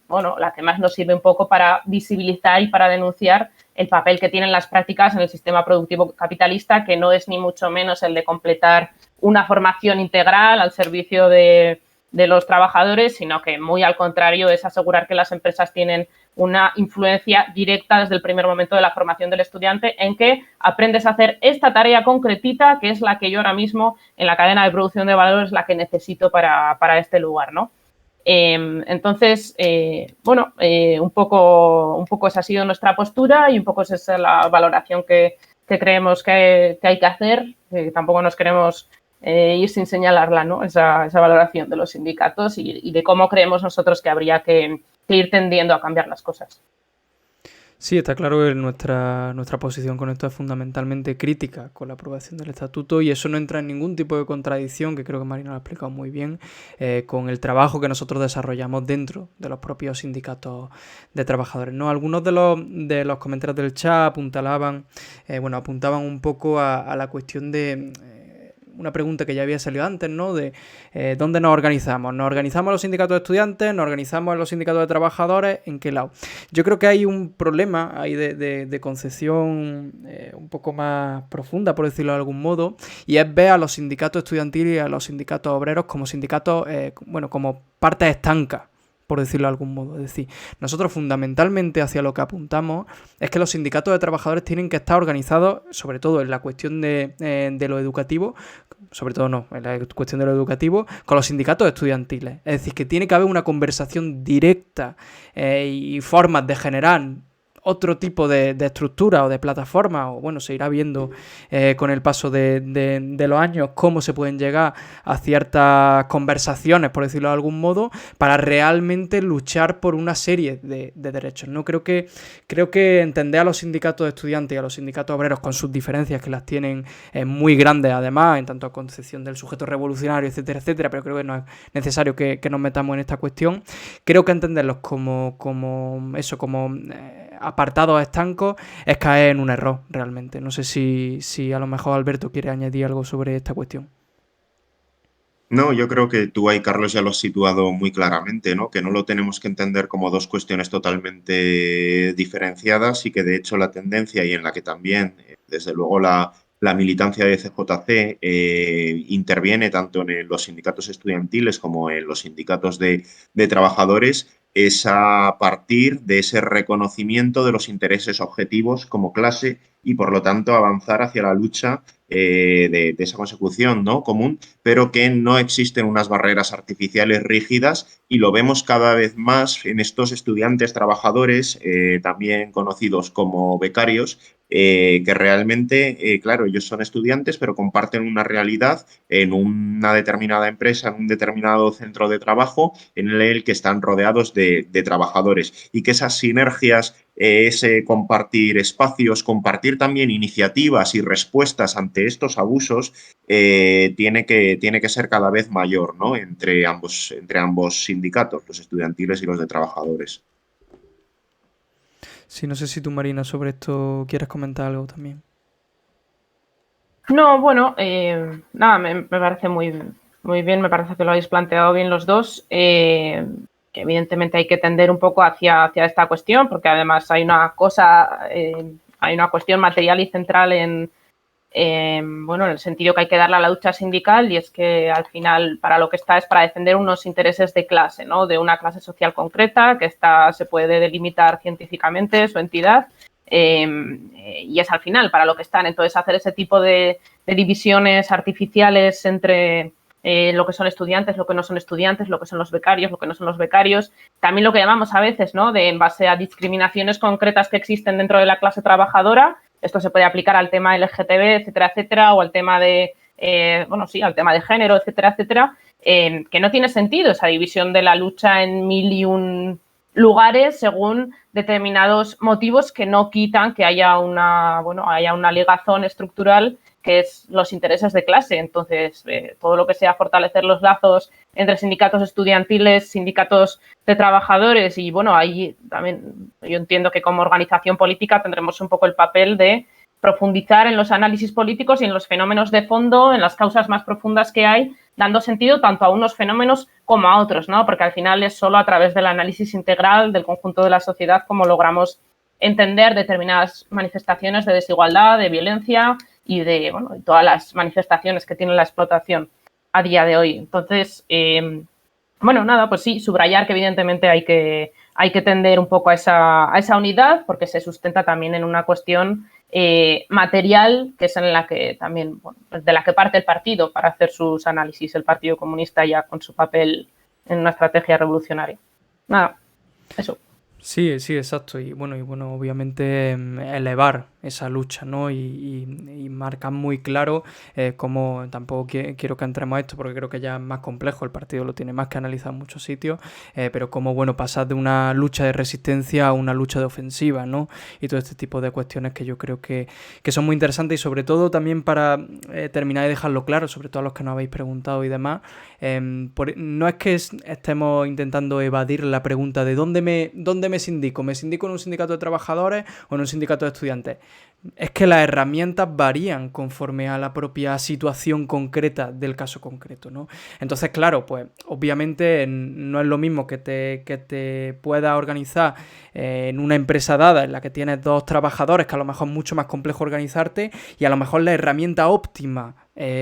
más nos sirve un poco para visibilizar y para denunciar el papel que tienen las prácticas en el sistema productivo capitalista, que no es ni mucho menos el de completar una formación integral al servicio de los trabajadores, sino que muy al contrario es asegurar que las empresas tienen una influencia directa desde el primer momento de la formación del estudiante, en que aprendes a hacer esta tarea concretita, que es la que yo ahora mismo en la cadena de producción de valor es la que necesito para este lugar, ¿no? Entonces, un poco esa ha sido nuestra postura y un poco esa es la valoración que creemos que hay que hacer, que tampoco nos queremos ir sin señalarla, ¿no? Esa valoración de los sindicatos y de cómo creemos nosotros que habría que ir tendiendo a cambiar las cosas. Sí, está claro que nuestra posición con esto es fundamentalmente crítica con la aprobación del estatuto y eso no entra en ningún tipo de contradicción, que creo que Marina lo ha explicado muy bien, con el trabajo que nosotros desarrollamos dentro de los propios sindicatos de trabajadores, ¿no? Algunos de los comentarios del chat apuntaban un poco a la cuestión de una pregunta que ya había salido antes, ¿no? De ¿dónde nos organizamos? ¿Nos organizamos en los sindicatos de estudiantes? ¿Nos organizamos en los sindicatos de trabajadores? ¿En qué lado? Yo creo que hay un problema ahí de concepción un poco más profunda, por decirlo de algún modo, y es ver a los sindicatos estudiantiles y a los sindicatos obreros como sindicatos, como partes estancas, por decirlo de algún modo. Es decir, nosotros fundamentalmente hacia lo que apuntamos es que los sindicatos de trabajadores tienen que estar organizados, sobre todo en la cuestión de lo educativo, sobre todo no, en la cuestión de lo educativo, con los sindicatos estudiantiles. Es decir, que tiene que haber una conversación directa y formas de generar otro tipo de estructura o de plataforma, o bueno, se irá viendo con el paso de los años cómo se pueden llegar a ciertas conversaciones, por decirlo de algún modo, para realmente luchar por una serie de derechos, ¿no? Creo que entender a los sindicatos de estudiantes y a los sindicatos obreros con sus diferencias, que las tienen muy grandes además, en tanto a concepción del sujeto revolucionario, etcétera, etcétera, pero creo que no es necesario que nos metamos en esta cuestión. Creo que entenderlos como apartados estancos es caer en un error realmente. No sé si a lo mejor Alberto quiere añadir algo sobre esta cuestión. No, yo creo que tú ahí, Carlos, ya lo has situado muy claramente, ¿no? Que no lo tenemos que entender como dos cuestiones totalmente diferenciadas y que de hecho la tendencia y en la que también, desde luego, la militancia de CJC interviene tanto en los sindicatos estudiantiles como en los sindicatos de trabajadores, es a partir de ese reconocimiento de los intereses objetivos como clase y, por lo tanto, avanzar hacia la lucha de esa consecución, ¿no?, común, pero que no existen unas barreras artificiales rígidas y lo vemos cada vez más en estos estudiantes trabajadores, también conocidos como becarios, que realmente, claro, ellos son estudiantes, pero comparten una realidad en una determinada empresa, en un determinado centro de trabajo, en el que están rodeados de trabajadores y que esas sinergias, ese compartir espacios, compartir también iniciativas y respuestas ante estos abusos, tiene que ser cada vez mayor, ¿no?, entre ambos sindicatos, los estudiantiles y los de trabajadores. Sí, no sé si tú, Marina, sobre esto quieres comentar algo también. No, bueno, nada, me parece muy bien, me parece que lo habéis planteado bien los dos. Que evidentemente hay que tender un poco hacia esta cuestión, porque además hay una hay una cuestión material y central bueno, en el sentido que hay que darle a la lucha sindical, y es que al final para lo que está es para defender unos intereses de clase, ¿no? De una clase social concreta, que se puede delimitar científicamente su entidad, y es al final para lo que están. Entonces, hacer ese tipo de divisiones artificiales entre lo que son estudiantes, lo que no son estudiantes, lo que son los becarios, lo que no son los becarios, también lo que llamamos a veces, ¿no?, de en base a discriminaciones concretas que existen dentro de la clase trabajadora. Esto se puede aplicar al tema LGTB, etcétera, etcétera, o al tema al tema de género, etcétera, etcétera, que no tiene sentido esa división de la lucha en 1001 lugares según determinados motivos que no quitan que haya una ligazón estructural, que es los intereses de clase. Entonces, todo lo que sea fortalecer los lazos entre sindicatos estudiantiles, sindicatos de trabajadores, y bueno, ahí también yo entiendo que como organización política tendremos un poco el papel de profundizar en los análisis políticos y en los fenómenos de fondo, en las causas más profundas que hay, dando sentido tanto a unos fenómenos como a otros, ¿no? Porque al final es solo a través del análisis integral del conjunto de la sociedad como logramos entender determinadas manifestaciones de desigualdad, de violencia y de todas las manifestaciones que tiene la explotación a día de hoy. Entonces, nada, pues sí, subrayar que evidentemente hay que tender un poco a esa unidad, porque se sustenta también en una cuestión material, que es en la que también, de la que parte el partido para hacer sus análisis, el Partido Comunista, ya con su papel en una estrategia revolucionaria. Nada, eso. Sí, exacto. Y bueno, obviamente elevar esa lucha, ¿no? Y marcar muy claro cómo, tampoco quiero que entremos a esto porque creo que ya es más complejo, el partido lo tiene más que analizar en muchos sitios, pero cómo, pasar de una lucha de resistencia a una lucha de ofensiva, ¿no? Y todo este tipo de cuestiones que yo creo que son muy interesantes, y sobre todo también para terminar de dejarlo claro, sobre todo a los que nos habéis preguntado y demás, no es que estemos intentando evadir la pregunta de ¿dónde me sindico? ¿Me sindico en un sindicato de trabajadores o en un sindicato de estudiantes? Es que las herramientas varían conforme a la propia situación concreta del caso concreto, ¿no? Entonces, claro, pues obviamente no es lo mismo que te puedas organizar en una empresa dada en la que tienes 2 trabajadores, que a lo mejor es mucho más complejo organizarte, y a lo mejor la herramienta óptima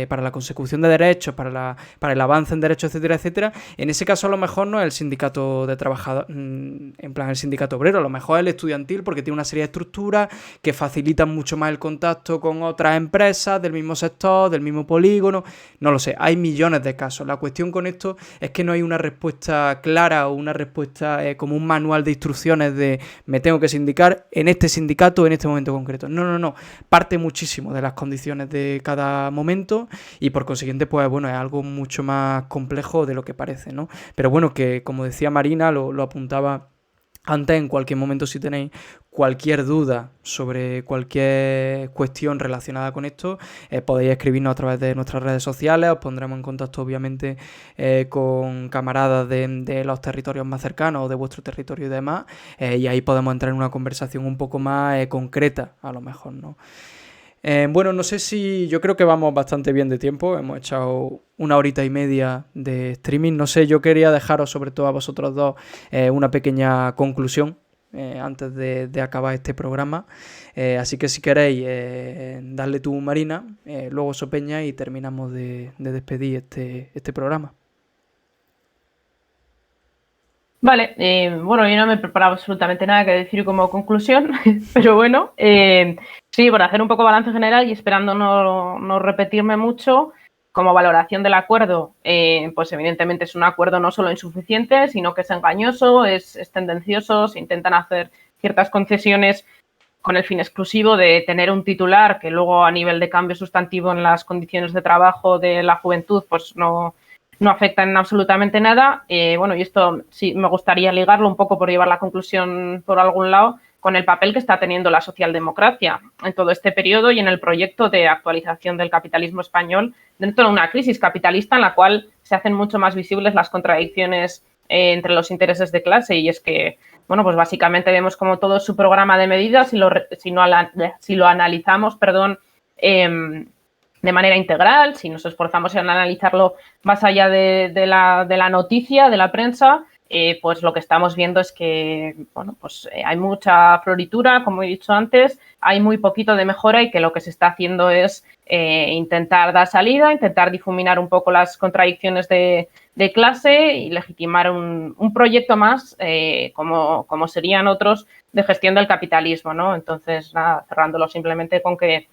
para la consecución de derechos, para el avance en derechos, etcétera, etcétera, en ese caso a lo mejor no es el sindicato de trabajadores, en plan el sindicato obrero, a lo mejor es el estudiantil, porque tiene una serie de estructuras que facilitan mucho más el contacto con otras empresas del mismo sector, del mismo polígono, no lo sé, hay millones de casos. La cuestión con esto es que no hay una respuesta clara o una respuesta como un manual de instrucciones de me tengo que sindicar en este sindicato en este momento concreto. No, parte muchísimo de las condiciones de cada momento, y por consiguiente pues es algo mucho más complejo de lo que parece, ¿no? Pero bueno, que como decía Marina, lo apuntaba antes, en cualquier momento, si tenéis cualquier duda sobre cualquier cuestión relacionada con esto, podéis escribirnos a través de nuestras redes sociales. Os pondremos en contacto obviamente con camaradas de los territorios más cercanos o de vuestro territorio y demás, y ahí podemos entrar en una conversación un poco más concreta, a lo mejor, ¿no? Bueno, no sé si... Yo creo que vamos bastante bien de tiempo. Hemos echado 1 horita y media de streaming. No sé, yo quería dejaros, sobre todo a vosotros dos, una pequeña conclusión antes de acabar este programa. Así que si queréis, darle tú, Marina, luego Sopeña, y terminamos de despedir este programa. Vale, bueno, yo no me he preparado absolutamente nada que decir como conclusión, pero bueno, sí, por hacer un poco balance general y esperando no repetirme mucho, como valoración del acuerdo, pues evidentemente es un acuerdo no solo insuficiente, sino que es engañoso, es tendencioso, se intentan hacer ciertas concesiones con el fin exclusivo de tener un titular que luego a nivel de cambio sustantivo en las condiciones de trabajo de la juventud, pues no afecta en absolutamente nada. Bueno, y esto sí me gustaría ligarlo un poco por llevar la conclusión por algún lado con el papel que está teniendo la socialdemocracia en todo este periodo y en el proyecto de actualización del capitalismo español dentro de una crisis capitalista en la cual se hacen mucho más visibles las contradicciones entre los intereses de clase. Y es que, bueno, pues básicamente vemos como todo su programa de medidas, si lo analizamos, de manera integral, si nos esforzamos en analizarlo más allá de la noticia, de la prensa, pues lo que estamos viendo es que, bueno, pues hay mucha floritura, como he dicho antes, hay muy poquito de mejora y que lo que se está haciendo es intentar dar salida, intentar difuminar un poco las contradicciones de clase y legitimar un proyecto más, como serían otros, de gestión del capitalismo, ¿no? Entonces, nada, cerrándolo simplemente con que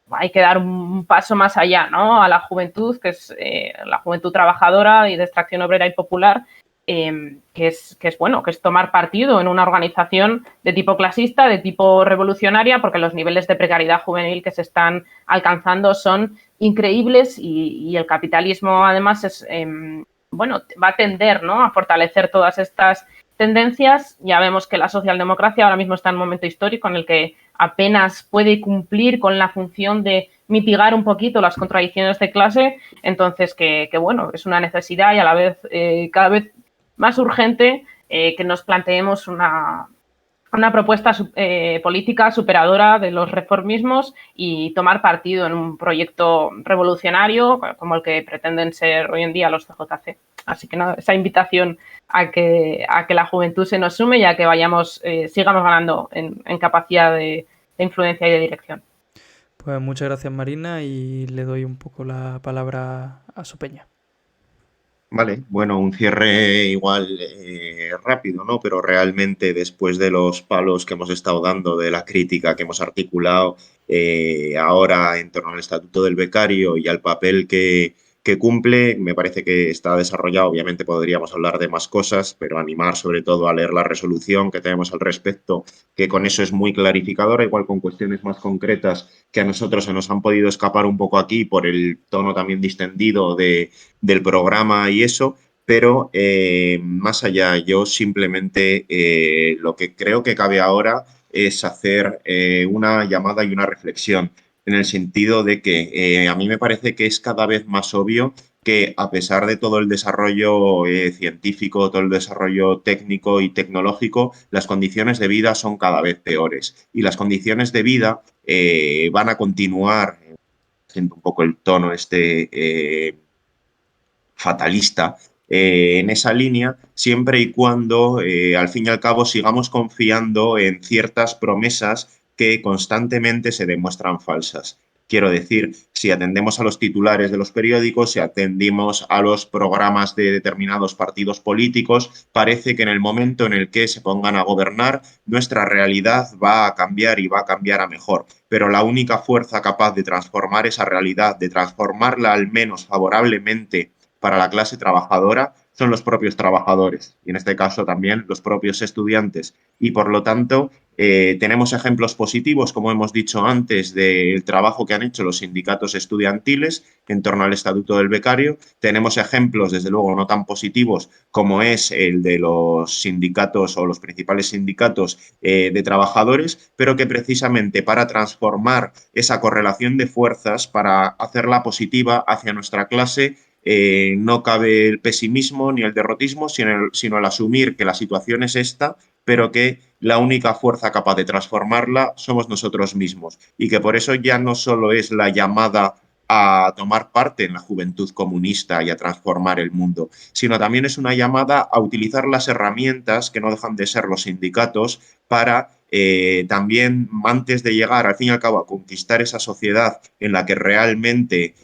hay que dar un paso más allá, ¿no? A la juventud, que es la juventud trabajadora y de extracción obrera y popular, que es bueno, que es tomar partido en una organización de tipo clasista, de tipo revolucionaria, porque los niveles de precariedad juvenil que se están alcanzando son increíbles y el capitalismo además es, bueno, va a tender, ¿no?, a fortalecer todas estas tendencias. Ya vemos que la socialdemocracia ahora mismo está en un momento histórico en el que apenas puede cumplir con la función de mitigar un poquito las contradicciones de clase, entonces que bueno, es una necesidad y a la vez cada vez más urgente que nos planteemos una propuesta política superadora de los reformismos y tomar partido en un proyecto revolucionario como el que pretenden ser hoy en día los CJC. Así que nada, esa invitación a que la juventud se nos sume y a que sigamos ganando en capacidad de influencia y de dirección. Pues muchas gracias, Marina, y le doy un poco la palabra a Sopeña. Vale, bueno, un cierre igual rápido, ¿no? Pero realmente después de los palos que hemos estado dando, de la crítica que hemos articulado ahora en torno al Estatuto del Becario y al papel que cumple, me parece que está desarrollado. Obviamente podríamos hablar de más cosas, pero animar sobre todo a leer la resolución que tenemos al respecto, que con eso es muy clarificadora, igual con cuestiones más concretas que a nosotros se nos han podido escapar un poco aquí por el tono también distendido del programa y eso, pero más allá, yo simplemente lo que creo que cabe ahora es hacer una llamada y una reflexión, en el sentido de que a mí me parece que es cada vez más obvio que a pesar de todo el desarrollo científico, todo el desarrollo técnico y tecnológico, las condiciones de vida son cada vez peores. Y las condiciones de vida van a continuar, siendo un poco el tono fatalista, en esa línea, siempre y cuando, al fin y al cabo, sigamos confiando en ciertas promesas que constantemente se demuestran falsas. Quiero decir, si atendemos a los titulares de los periódicos, si atendimos a los programas de determinados partidos políticos, parece que en el momento en el que se pongan a gobernar, nuestra realidad va a cambiar y va a cambiar a mejor. Pero la única fuerza capaz de transformar esa realidad, de transformarla al menos favorablemente para la clase trabajadora, son los propios trabajadores y en este caso también los propios estudiantes. Y por lo tanto, tenemos ejemplos positivos, como hemos dicho antes, del trabajo que han hecho los sindicatos estudiantiles en torno al Estatuto del Becario. Tenemos ejemplos, desde luego, no tan positivos como es el de los sindicatos o los principales sindicatos de trabajadores, pero que precisamente para transformar esa correlación de fuerzas, para hacerla positiva hacia nuestra clase, no cabe el pesimismo ni el derrotismo, sino el asumir que la situación es esta, pero que la única fuerza capaz de transformarla somos nosotros mismos y que por eso ya no solo es la llamada a tomar parte en la juventud comunista y a transformar el mundo, sino también es una llamada a utilizar las herramientas que no dejan de ser los sindicatos para también, antes de llegar al fin y al cabo a conquistar esa sociedad en la que realmente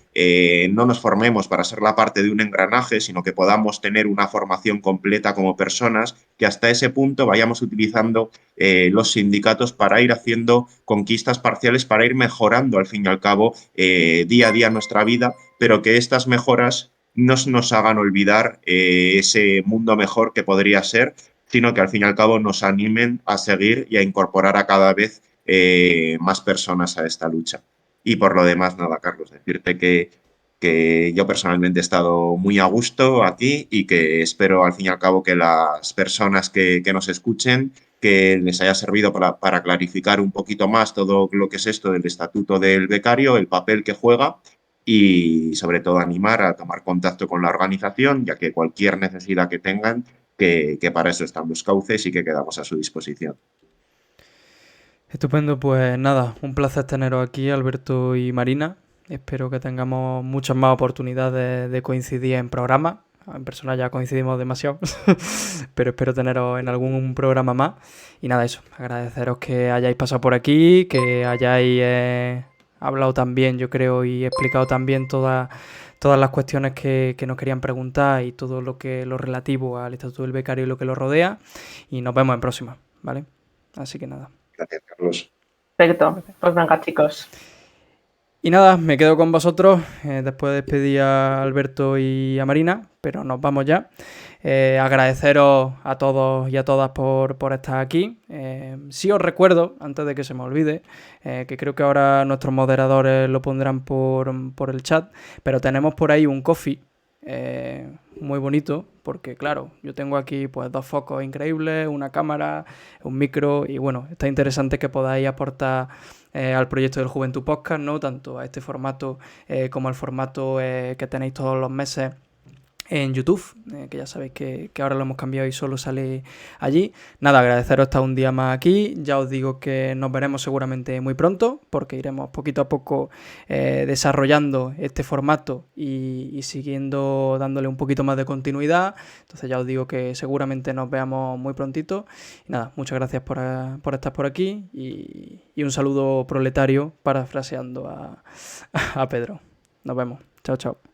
no nos formemos para ser la parte de un engranaje, sino que podamos tener una formación completa como personas, que hasta ese punto vayamos utilizando los sindicatos para ir haciendo conquistas parciales, para ir mejorando al fin y al cabo día a día nuestra vida, pero que estas mejoras no nos hagan olvidar ese mundo mejor que podría ser, sino que al fin y al cabo nos animen a seguir y a incorporar a cada vez más personas a esta lucha. Y por lo demás, nada, Carlos, decirte que yo personalmente he estado muy a gusto aquí y que espero al fin y al cabo que las personas que nos escuchen, que les haya servido para clarificar un poquito más todo lo que es esto del estatuto del becario, el papel que juega y sobre todo animar a tomar contacto con la organización, ya que cualquier necesidad que tengan, que para eso están los cauces y que quedamos a su disposición. Estupendo, pues nada, un placer teneros aquí, Alberto y Marina. Espero que tengamos muchas más oportunidades de coincidir en programas. En persona ya coincidimos demasiado, pero espero teneros en algún programa más. Y nada, eso, agradeceros que hayáis pasado por aquí, que hayáis hablado también, yo creo, y explicado también todas las cuestiones que nos querían preguntar y todo lo relativo al Estatuto del Becario y lo que lo rodea. Y nos vemos en próxima, ¿vale? Así que nada. Gracias, Carlos. Perfecto. Pues venga, chicos. Y nada, me quedo con vosotros. Después de despedir a Alberto y a Marina, pero nos vamos ya. Agradeceros a todos y a todas por estar aquí. Sí os recuerdo, antes de que se me olvide, que creo que ahora nuestros moderadores lo pondrán por el chat, pero tenemos por ahí un coffee muy bonito, porque claro, yo tengo aquí pues 2 focos increíbles, una cámara, un micro y bueno, está interesante que podáis aportar al proyecto del Juventud Podcast, ¿no? Tanto a este formato como al formato que tenéis todos los meses en YouTube, que ya sabéis que ahora lo hemos cambiado y solo sale allí. Nada, agradeceros estar un día más aquí. Ya os digo que nos veremos seguramente muy pronto, porque iremos poquito a poco desarrollando este formato y siguiendo dándole un poquito más de continuidad. Entonces ya os digo que seguramente nos veamos muy prontito. Y nada, muchas gracias por estar por aquí y un saludo proletario parafraseando a Pedro. Nos vemos. Chao, chao.